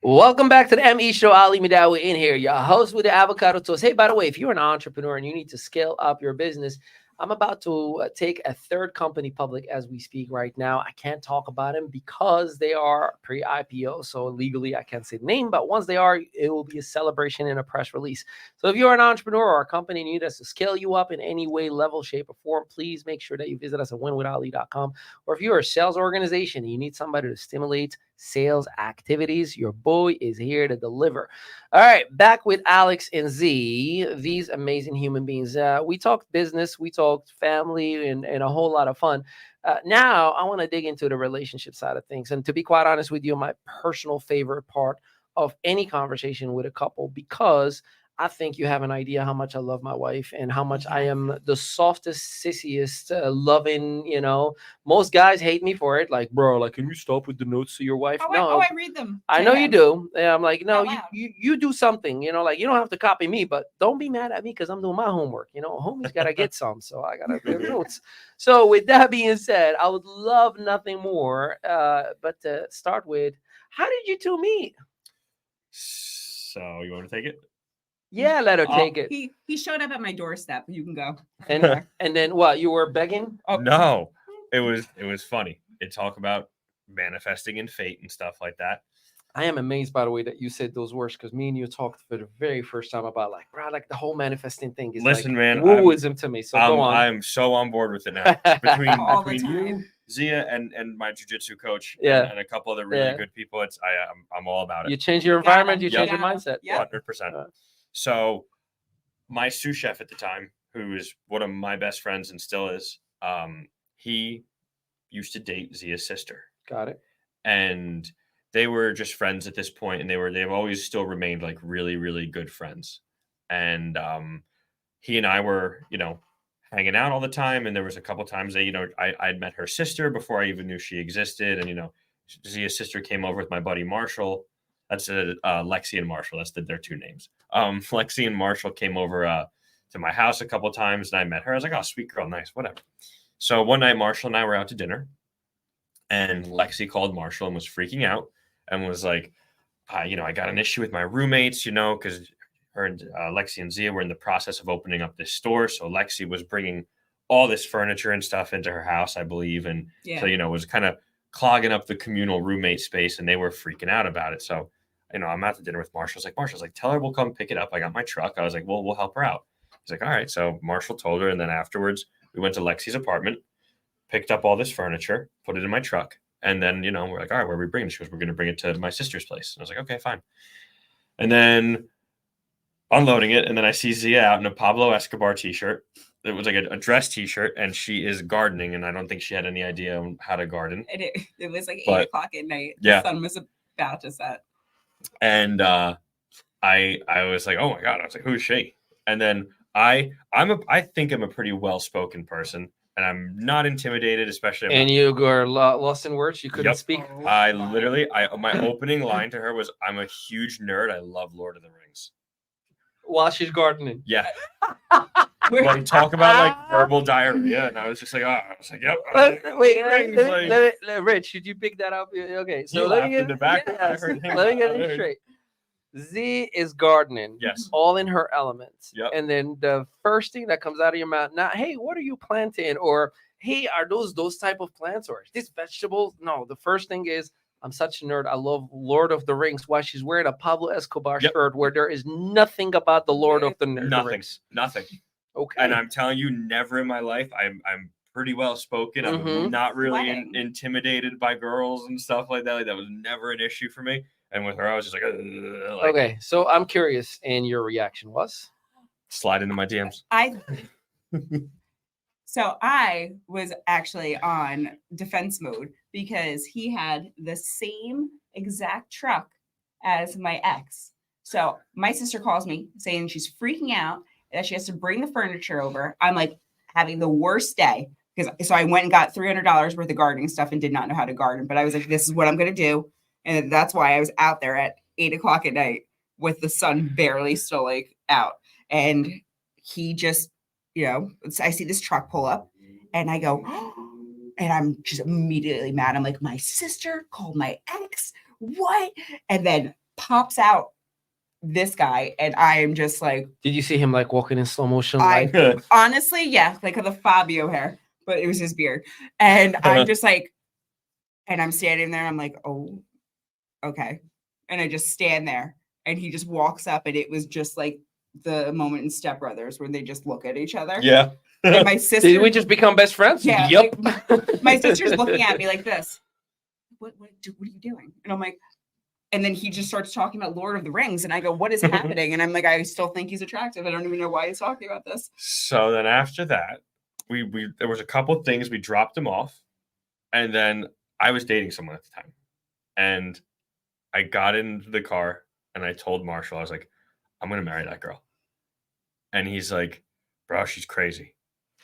Welcome back to the ME Show. Ali Midawi in here, your host with the avocado toast. Hey, by the way, if you're an entrepreneur and you need to scale up your business, I'm about to take a third company public as we speak right now. I can't talk about them because they are pre-IPO, so legally I can't say the name. But once they are, it will be a celebration and a press release. So if you're an entrepreneur or a company and you need us to scale you up in any way, level, shape, or form, please make sure that you visit us at winwithali.com. Or if you're a sales organization and you need somebody to stimulate sales activities, your boy is here to deliver. All right, back with Alex and Z, these amazing human beings. We talked business, we talked family, and a whole lot of fun. Now, I want to dig into the relationship side of things. And to be quite honest with you, my personal favorite part of any conversation with a couple, because I think you have an idea how much I love my wife and how much I am the softest, sissiest, loving, most guys hate me for it. Like, bro, like, can you stop with the notes to your wife? No, I read them. I know you do. Yeah, I'm like, no, Out you, loud. you do something, like you don't have to copy me, but don't be mad at me because I'm doing my homework. Homie's got to get some, so I got to give notes. So with that being said, I would love nothing more, but to start with, how did you two meet? So you want to take it? Yeah, let her take it. He showed up at my doorstep. You can go. And then what? You were begging? Oh no, it was funny. It talk about manifesting and fate and stuff like that. I am amazed, by the way, that you said those words, because me and you talked for the very first time about bro, like the whole manifesting thing is man, wooism to me. So go on. I'm so on board with it now. Between you, Zia, and my jiu-jitsu coach, and a couple other really good people, I'm all about it. You change your environment, you change your mindset. 100%. So my sous chef at the time, who is one of my best friends and still is, he used to date Zia's sister. Got it. And they were just friends at this point, and they've always still remained like really, really good friends. And he and I were, hanging out all the time. And there was a couple times that, I'd met her sister before I even knew she existed. And, Zia's sister came over with my buddy Marshall. That's Lexi and Marshall. That's their two names. Lexi and Marshall came over to my house a couple times, and I met her. I was like, oh, sweet girl, nice, whatever. So one night, Marshall and I were out to dinner, and Lexi called Marshall and was freaking out and was like, I got an issue with my roommates, because her and Lexi and Zia were in the process of opening up this store. So Lexi was bringing all this furniture and stuff into her house, I believe. And so, was kind of clogging up the communal roommate space, and they were freaking out about it. So, I'm at the dinner with Marshall. Marshall's like, tell her we'll come pick it up. I got my truck. I was like, well, we'll help her out. He's like, all right. So Marshall told her. And then afterwards we went to Lexi's apartment, picked up all this furniture, put it in my truck. And then, we're like, all right, where are we bringing it? She goes, we're going to bring it to my sister's place. And I was like, okay, fine. And then unloading it. And then I see Zia out in a Pablo Escobar t-shirt. It was like a dress t-shirt, and she is gardening. And I don't think she had any idea how to garden. It was like 8 o'clock at night. Yeah. The sun was about to set. And I was like, oh my God. I was like, who's she? And then I think I'm a pretty well-spoken person, and I'm not intimidated, especially. And you were lost in words. You couldn't speak. I my opening line to her was, I'm a huge nerd. I love Lord of the Rings. While she's gardening. Yeah. When talk about like verbal diarrhea, and I was just like, yep. Wait, Rich, should you pick that up? Okay, so let me get it straight. Z is gardening. Yes. All in her elements. Yep. And then the first thing that comes out of your mouth, not, hey, what are you planting? Or, hey, are those type of plants? Or this vegetables? No, the first thing is, I'm such a nerd. I love Lord of the Rings. Why she's wearing a Pablo Escobar shirt where there is nothing about the Lord of the Rings. Nothing. Okay. And I'm telling you, never in my life, I'm pretty well spoken. I'm not really intimidated by girls and stuff like that. Like, that was never an issue for me. And with her, I was just like, okay. So I'm curious, and your reaction was? Slide into my DMs. So I was actually on defense mode because he had the same exact truck as my ex. So my sister calls me saying she's freaking out that she has to bring the furniture over. I'm like having the worst day so I went and got $300 worth of gardening stuff and did not know how to garden. But I was like, this is what I'm going to do. And that's why I was out there at 8 o'clock at night with the sun barely still like out. And he just, I see this truck pull up and I go, and I'm just immediately mad. I'm like, my sister called my ex. What? And then pops out this guy, and I am just like, Did you see him like walking in slow motion? Honestly, yeah, like the Fabio hair, but it was his beard. And I'm just like, and I'm standing there, I'm like, oh, okay. And I just stand there, and he just walks up, and it was just like the moment in Step Brothers where they just look at each other. Yeah. And my sister, did we just become best friends? Yeah. Yep. Like, my sister's looking at me like this. What are you doing? And I'm like, and then he just starts talking about Lord of the Rings, and I go, what is happening? And I'm like, I still think he's attractive. I don't even know why he's talking about this. So then after that, we there was a couple things, we dropped him off, and then I was dating someone at the time, and I got into the car and I told Marshall, I was like, I'm gonna marry that girl. And he's like, bro, she's crazy.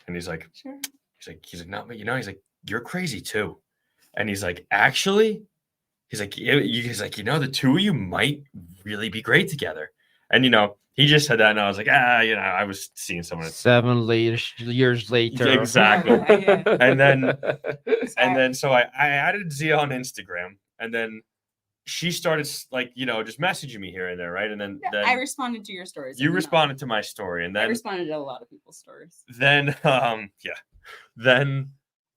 And he's like, sure. He's like, no, but he's like, you're crazy too. And he's like, actually, he's like, the two of you might really be great together. And he just said that, and I was like, I was seeing someone 7 years later. Exactly. Yeah. And then so I added Zia on Instagram, and then she started just messaging me here and there, right? And then I responded to your stories. You responded to my story, and then I responded to a lot of people's stories. Then then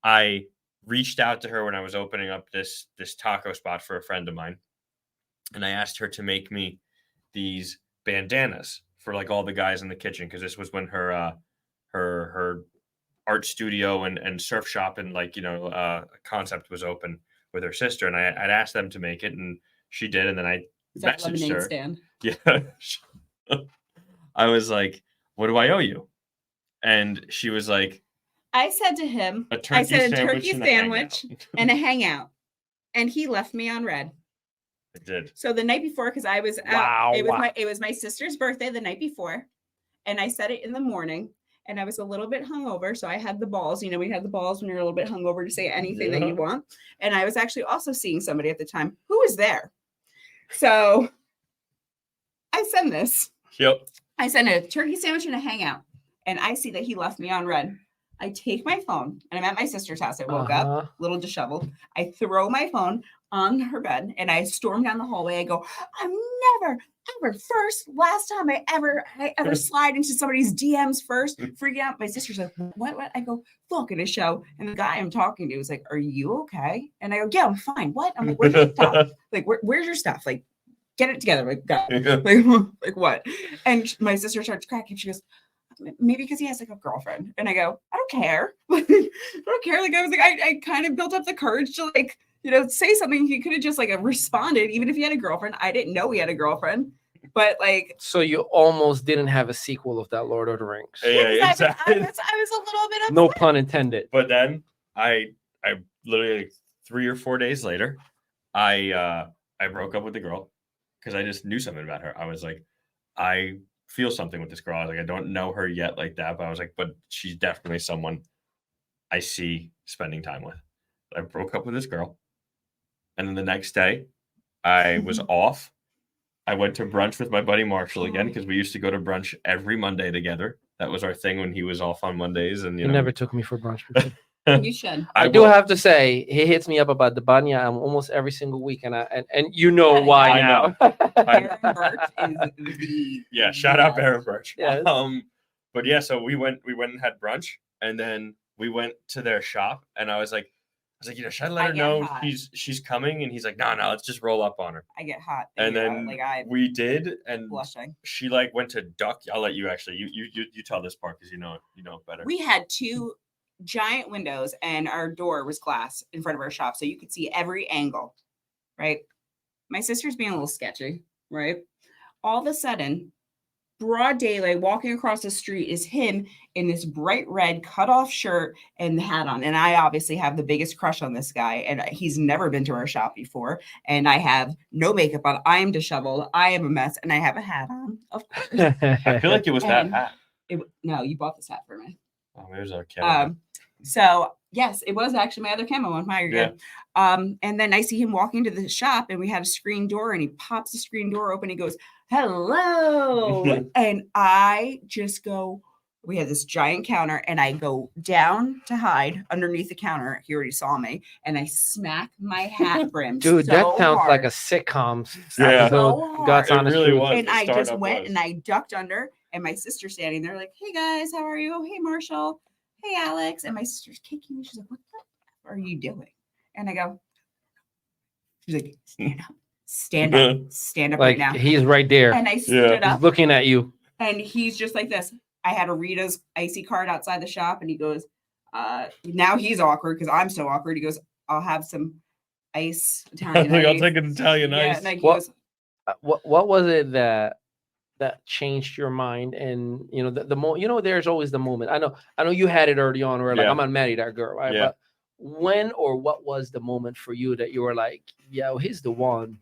I reached out to her when I was opening up this taco spot for a friend of mine, and I asked her to make me these bandanas for like all the guys in the kitchen, because this was when her art studio and surf shop and concept was open with her sister, and I'd asked them to make it, and she did, and then I messaged her. Stand? Yeah. I was like, what do I owe you? And she was like, I said to him, a turkey sandwich and a hangout. And he left me on red. I did. So the night before, because I was out, it was my sister's birthday the night before. And I said it in the morning. And I was a little bit hungover. So I had the balls. We had the balls when you're a little bit hungover to say anything that you want. And I was actually also seeing somebody at the time who was there. So I send this. Yep. I sent a turkey sandwich and a hangout. And I see that he left me on red. I take my phone, and I'm at my sister's house. I woke up, a little disheveled. I throw my phone on her bed, and I storm down the hallway. I go, I'm never, ever, last time I ever slide into somebody's DMs first, freaking out. My sister's like, what? I go, look at a show. And the guy I'm talking to is like, are you okay? And I go, yeah, I'm fine. What? I'm like, where's your stuff? Like, where's your stuff? Like, get it together. Like, go. Like what? And my sister starts cracking. She goes, maybe because he has like a girlfriend. And I go, I don't care. I don't care. Like, I was like, I kind of built up the courage to say something. He could have just responded, even if he had a girlfriend. I didn't know he had a girlfriend, but so you almost didn't have a sequel of that Lord of the Rings. Yeah, exactly. I was a little bit upset. No pun intended. But then I literally 3 or 4 days later, I broke up with the girl because I just knew something about her. I was like, I feel something with this girl. I was like, I don't know her yet like that, but I was like, but she's definitely someone I see spending time with. I broke up with this girl, and then the next day I was off. I went to brunch with my buddy Marshall again, because we used to go to brunch every Monday together. That was our thing when he was off on Mondays. And you never took me for brunch before. You should. I do have to say, he hits me up about the banya almost every single week, and why now. Baron Birch is shout out Baron Birch. Yes. But yeah, so we went and had brunch, and then we went to their shop, and I was like, should I let her know she's coming? And he's like, no, let's just roll up on her. I get hot. And then we did, and blushing. She went to duck. I'll let you actually. You tell this part because you know better. We had 2 giant windows, and our door was glass in front of our shop, so you could see every angle, right? My sister's being a little sketchy, right? All of a sudden, broad daylight, walking across the street is him in this bright red cutoff shirt and the hat on. And I obviously have the biggest crush on this guy, and he's never been to our shop before. And I have no makeup on. I am disheveled. I am a mess, and I have a hat on, of course. I feel like it was that hat. No, you bought this hat for me. Oh, there's our cat. So yes, it was actually my other camo one. You're good. And then I see him walking to the shop, and we had a screen door, and he pops the screen door open. He goes, hello. And I just go, we had this giant counter, and I go down to hide underneath the counter. He already saw me, and I smack my hat brim. Dude, so that sounds hard, like a sitcom Yeah. episode. so hard. God's It honest really truth. was. And The I just startup went was. and I ducked under, and my sister's standing there like, "Hey guys, how are you? Hey Marshall, hey Alex." And my sister's kicking me. She's like, "What the f- are you doing?" And I go, she's like, stand up, stand up Like right now. he's right there. And I stood He's up, looking at you. and he's just like this. I had a Rita's icy card outside the shop, and he goes, now he's awkward because I'm so awkward. He goes, "I'll have some ice Italian I'll ice." take an Italian Yeah, ice. and like he What- goes, What was it that changed your mind? And you know there's always the moment. I know you had it early on where like Yeah. I'm gonna marry that girl, right? Yeah. But when or what was the moment for you that you were like, yo, he's the one?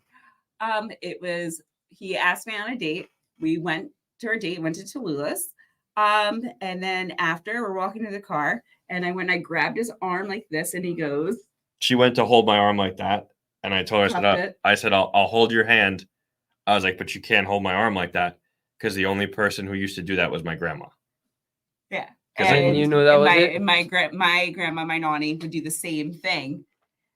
it was, he asked me on a date. We went to our date, went to Tallulah's. And then after, we're walking to the car, and I grabbed his arm like this, and he goes, She went to hold my arm like that, and I told her, Cupped it. I said, I'll hold your hand. I was like, but you can't hold my arm like that, because the only person who used to do that was my grandma. yeah. 'Cause And you knew that was it? My grandma, my nanny would do the same thing.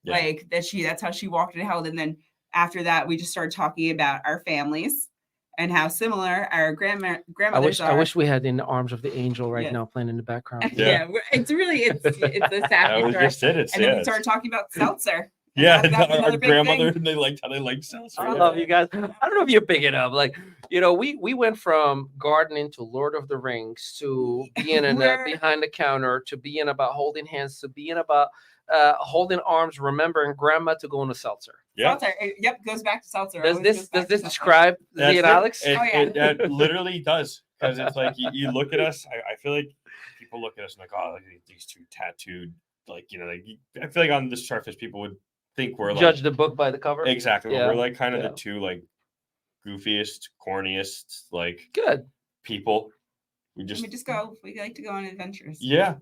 Yeah. Like that's how she walked and held. And then after that, we just started talking about our families and how similar our grandmothers are. I wish we had In the Arms of the Angel right Yeah. now playing in the background. Yeah, it's a That sappy was story. just it. It's, And then yeah, we it's- started talking about seltzer. And yeah, that's our another big grandmother, thing. they liked how they liked seltzer. I yeah. love you guys. I don't know if you pick it up. Like, you know, we went from gardening to Lord of the Rings to being in behind the counter to being about holding hands to being about holding arms, remembering grandma to go on a seltzer. Yeah. Seltzer. Yep, goes back to seltzer. Does Always this goes back to seltzer. describe That's Z and it. Alex? It, Oh, yeah. it literally does, because it's like you look at us. I feel like people look at us and like, oh, look at these two tattooed, like, you know, like, I feel like on the surface people would think we're Judge like the book by the cover. exactly. Yeah. We're like kind of Yeah. the two like goofiest, corniest like Good. people. We We just go. We like to go on adventures. yeah.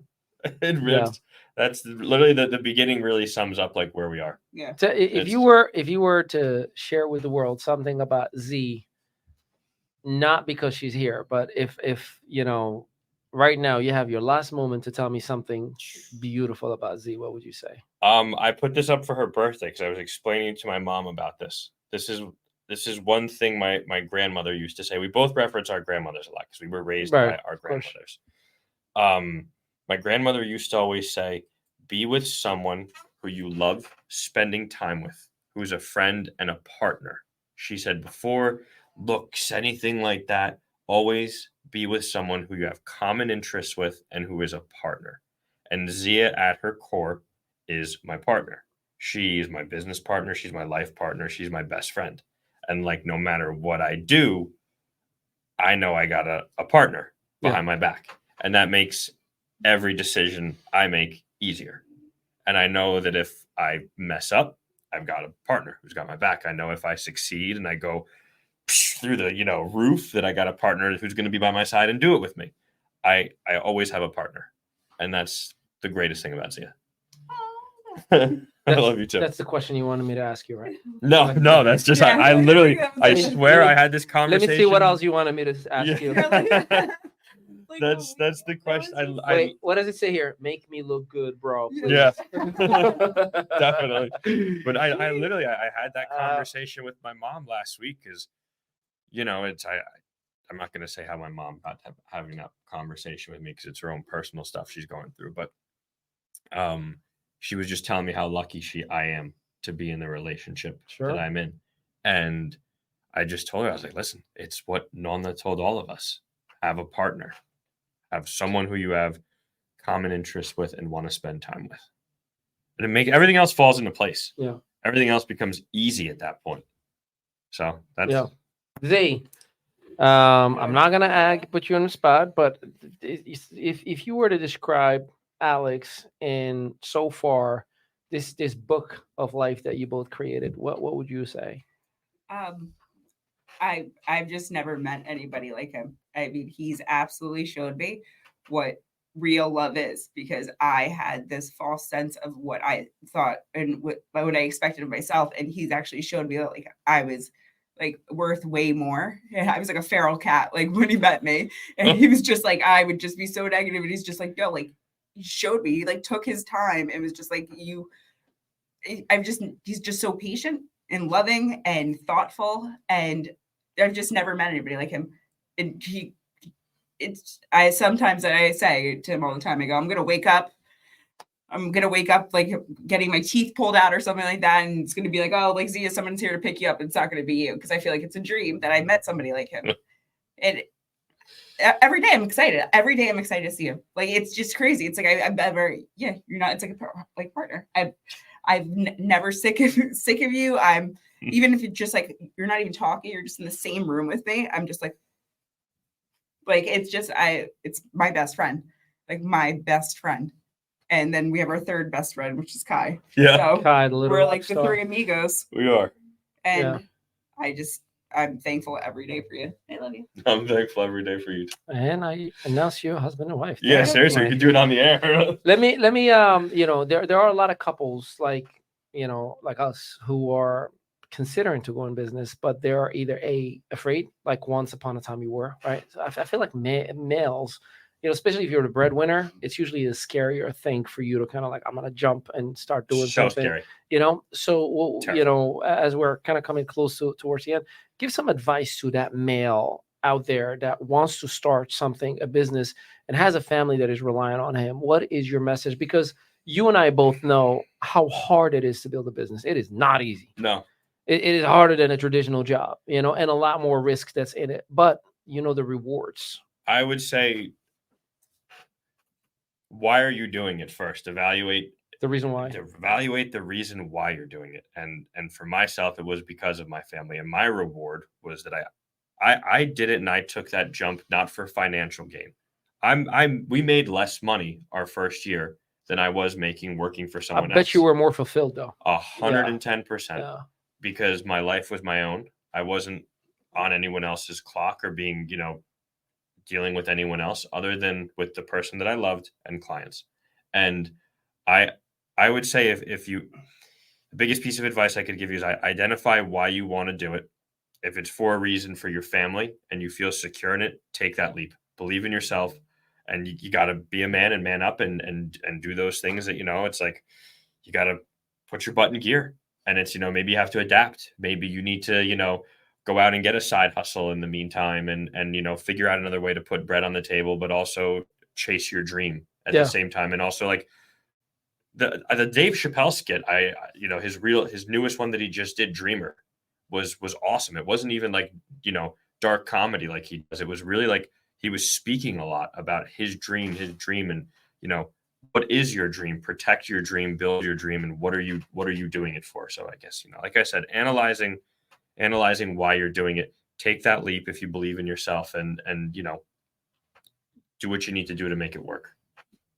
It really, Yeah. That's literally the beginning. Really sums up like where we are. Yeah. So if you were to share with the world something about Z, not because she's here, but if you know, right now you have your last moment to tell me something beautiful about Z, what would you say? I put this up for her birthday because I was explaining to my mom about this. This is one thing my grandmother used to say. We both reference our grandmothers a lot because we were raised Right, by our of course. grandmothers. My grandmother used to always say, be with someone who you love spending time with, who's a friend and a partner. She said before looks, anything like that, always be with someone who you have common interests with and who is a partner. And Zia at her core is my partner. She's my business partner. She's my life partner. She's my best friend. And like, no matter what I do, I know I got a partner behind my back. And that makes every decision I make easier. And I know that if I mess up, I've got a partner who's got my back. I know if I succeed and I go through the, roof, that I got a partner who's going to be by my side and do it with me. I always have a partner. And that's the greatest thing about Zia. I love you too. That's the question you wanted me to ask you, right? No, that's just, Yeah. I literally, I Let me- swear I had this Let conversation. me see what else you wanted me to ask Yeah. you. Like, That's the question. Wait, what does it say here? Make me look good, bro. please. Yeah. Definitely. But I literally had that conversation with my mom last week because, I'm not going to say how my mom got having that conversation with me because it's her own personal stuff she's going through. But she was just telling me how lucky I am to be in the relationship that I'm in. And I just told her, I was like, listen, it's what Nonna told all of us. Have a partner. Have someone who you have common interests with and want to spend time with. And everything else falls into place. Yeah. Everything else becomes easy at that point. So that's Z. I'm not gonna put you on the spot, but if you were to describe Alex in so far this book of life that you both created, what would you say? I've just never met anybody like him. I mean, he's absolutely showed me what real love is, because I had this false sense of what I thought and what I expected of myself, and he's actually showed me that like I was like worth way more. And I was like a feral cat, like when he met me, and he was just like, I would just be so negative, and he's just like, no, like he showed me, he like took his time and was just like, he's just so patient and loving and thoughtful, and I've just never met anybody like him. And I sometimes I say to him all the time, I go, I'm gonna wake up like getting my teeth pulled out or something like that, and it's gonna be like, oh, like Zia, someone's here to pick you up. It's not gonna be you, because I feel like it's a dream that I met somebody like him. And every day I'm excited. Every day I'm excited to see him. Like it's just crazy. It's like I'm never, you're not. It's like like partner. I'm never sick of you. I'm even if you're just like you're not even talking, you're just in the same room with me. I'm just like it's just it's my best friend, like my best friend. And then we have our third best friend, which is Kai. Yeah. So Kai, the little we're like star. the three amigos. We are. And I'm thankful every day for you. I love you. I'm thankful every day for you. And I announce you husband and wife. Yeah, seriously, we can do it on the air. Let me, there are a lot of couples like us who are considering to go in business, but they're either afraid, like once upon a time you were, right? So I feel like males, especially if you're the breadwinner, it's usually a scarier thing for you to kind of like, I'm going to jump and start doing something, scary. So, as we're kind of coming close towards the end, give some advice to that male out there that wants to start something, a business, and has a family that is relying on him. What is your message? Because you and I both know how hard it is to build a business. It is not easy. No. It is harder than a traditional job, and a lot more risk that's in it. But the rewards. I would say, why are you doing it first? Evaluate the reason why. Evaluate the reason why you're doing it. And for myself, it was because of my family. And my reward was that I did it, and I took that jump not for financial gain. We made less money our first year than I was making working for someone else. I bet you were more fulfilled though. 110%. Yeah. Because my life was my own. I wasn't on anyone else's clock or being, dealing with anyone else other than with the person that I loved and clients. And I would say the biggest piece of advice I could give you is identify why you want to do it. If it's for a reason for your family and you feel secure in it, take that leap. Believe in yourself, and you got to be a man and man up and do those things that, it's like you got to put your butt in gear. And it's, maybe you have to adapt. Maybe you need to, go out and get a side hustle in the meantime and figure out another way to put bread on the table, but also chase your dream at the same time. And also like the Dave Chappelle skit, his newest one that he just did, Dreamer, was awesome. It wasn't even like, dark comedy like he does. It was really like he was speaking a lot about his dream and, what is your dream? Protect your dream, build your dream, and what are you doing it for? So I guess, like I said, analyzing why you're doing it, take that leap if you believe in yourself and do what you need to do to make it work.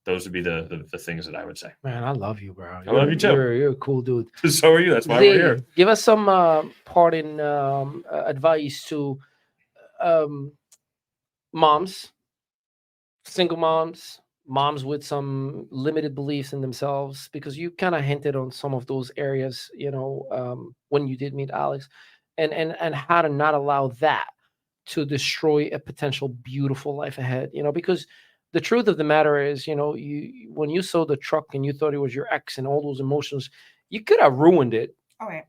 Those would be the things that I would say. Man, I love you, bro. I love you too. You're a cool dude. So are you. That's why we're here. Give us some parting advice to moms, single moms with some limited beliefs in themselves, because you kind of hinted on some of those areas, when you did meet Alex, and how to not allow that to destroy a potential beautiful life ahead, because the truth of the matter is, when you saw the truck and you thought it was your ex and all those emotions, you could have ruined it. Oh yeah.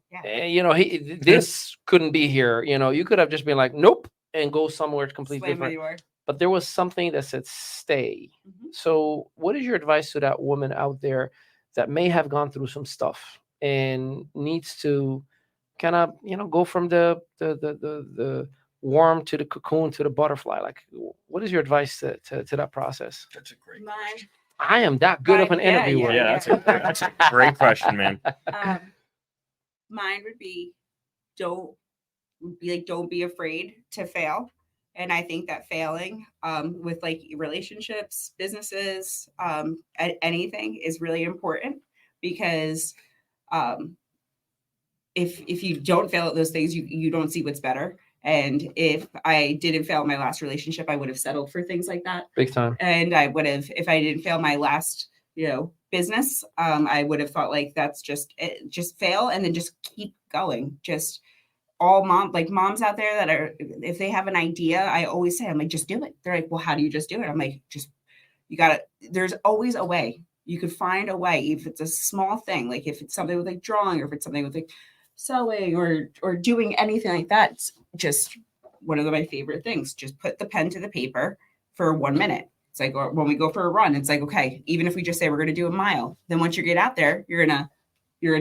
This couldn't be here. You could have just been like, nope, and go somewhere completely different. But there was something that said stay. Mm-hmm. So what is your advice to that woman out there that may have gone through some stuff and needs to kind of, go from the worm to the cocoon to the butterfly? Like, what is your advice to that process? That's a great question. I am that good of an interviewer. Yeah, that's a great question, man. Mine would be don't be afraid to fail. And I think that failing with like relationships, businesses, anything is really important, because if you don't fail at those things, you don't see what's better. And if I didn't fail my last relationship, I would have settled for things like that. Big time. And I would have, if I didn't fail my last, business, I would have thought like, that's just fail and then just keep going. Just all moms out there that are, if they have an idea, I always say, I'm like, just do it. They're like, well, how do you just do it? I'm like, there's always a way. You could find a way, if it's a small thing, like if it's something with like drawing, or if it's something with like sewing or doing anything like that. It's just one of my favorite things. Just put the pen to the paper for 1 minute. It's like, or when we go for a run, it's like, okay, even if we just say we're going to do a mile, then once you get out there, you're going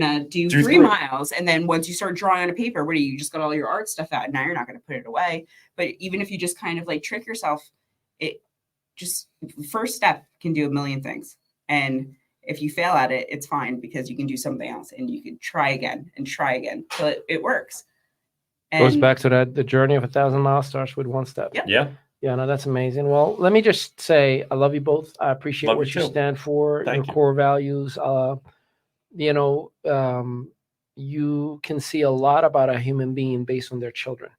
to do 3 miles. And then once you start drawing on a paper, what do you just got all your art stuff out? Now you're not going to put it away. But even if you just kind of like trick yourself, it just first step can do a million things. And if you fail at it, it's fine, because you can do something else and you can try again and try again till it works. And Goes back to that, the journey of 1,000 miles starts with one step. Yep. Yeah. Yeah, no, that's amazing. Well, let me just say, I love you both. I appreciate what you stand for, your core values. You know, you can see a lot about a human being based on their children.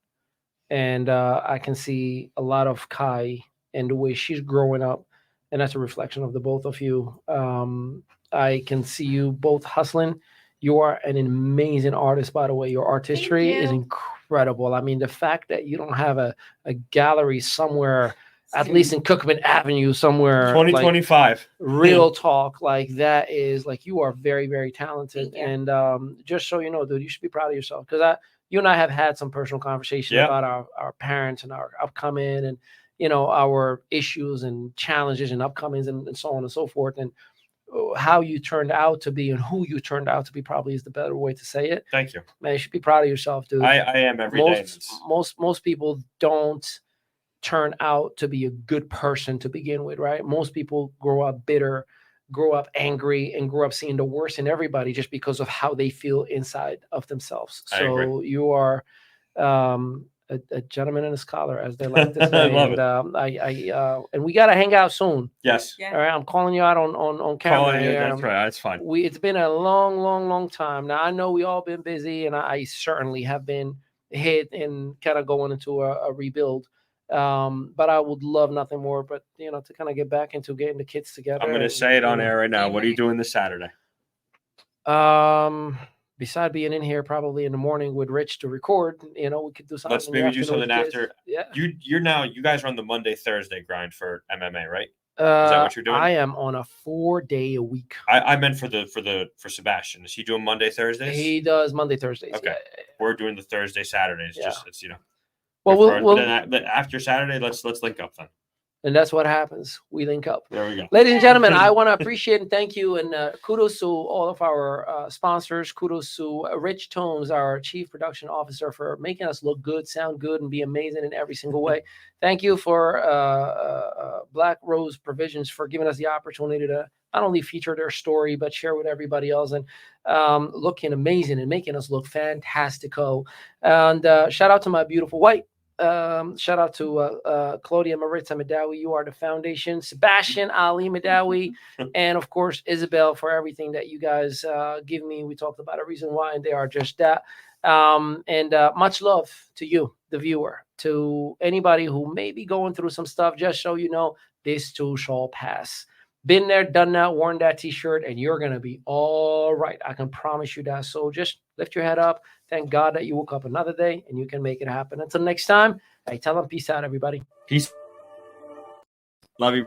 And I can see a lot of Kai and the way she's growing up. And that's a reflection of the both of you. I can see you both hustling. You are an amazing artist, by the way. Your artistry is incredible. I mean, the fact that you don't have a gallery somewhere, at least in Cookman Avenue somewhere. 2025. Like, real talk. Like, that is, like, you are very, very talented. And just so you know, dude, you should be proud of yourself. Because you and I have had some personal conversations about our parents and our upcoming and, you know, our issues and challenges and upcomings and so on and so forth. And how you turned out to be and who you turned out to be probably is the better way to say it. Thank you. Man, you should be proud of yourself, dude. I am every day. Most people don't turn out to be a good person to begin with, right? Most people grow up bitter, grow up angry, and grow up seeing the worst in everybody just because of how they feel inside of themselves. So you are a gentleman and a scholar, as they like to say. I love it. And we got to hang out soon. Yes. Yeah. All right. I'm calling you out on camera here. That's right. That's fine. It's been a long time. Now, I know we all been busy, and I certainly have been hit and kind of going into a rebuild. But I would love nothing more but, you know, to kind of get back into getting the kids together. I'm going to say it on air right now. What are you doing this Saturday? Besides being in here probably in the morning with Rich to record, you know, we could do something. Let's maybe do something after. Yeah. You guys are on the Monday, Thursday grind for MMA, right? Is that what you're doing? I am on a 4-day a week. I meant for Sebastian. Is he doing Monday, Thursdays? He does Monday, Thursdays. Okay. Yeah. We're doing the Thursday, Saturdays. Yeah. Just it's, you know. Well, but after Saturday, let's link up then. And that's what happens. We link up. There we go. Ladies and gentlemen, I want to appreciate and thank you. And kudos to all of our sponsors. Kudos to Rich Tomes, our Chief Production Officer, for making us look good, sound good, and be amazing in every single way. Thank you for Black Rose Provisions for giving us the opportunity to not only feature their story, but share with everybody else and looking amazing and making us look fantastico. And shout out to my beautiful wife. Shout out to Claudia Maritza Madawi. You are the foundation. Sebastian Ali Madawi. And of course, Isabel, for everything that you guys give me. We talked about a reason why, and they are just that. And much love to you, the viewer, to anybody who may be going through some stuff. Just so you know, this too shall pass. Been there, done that, worn that t-shirt, and you're going to be all right. I can promise you that. So just lift your head up. Thank God that you woke up another day and you can make it happen. Until next time, hey, tell them peace out, everybody. Peace. Love you.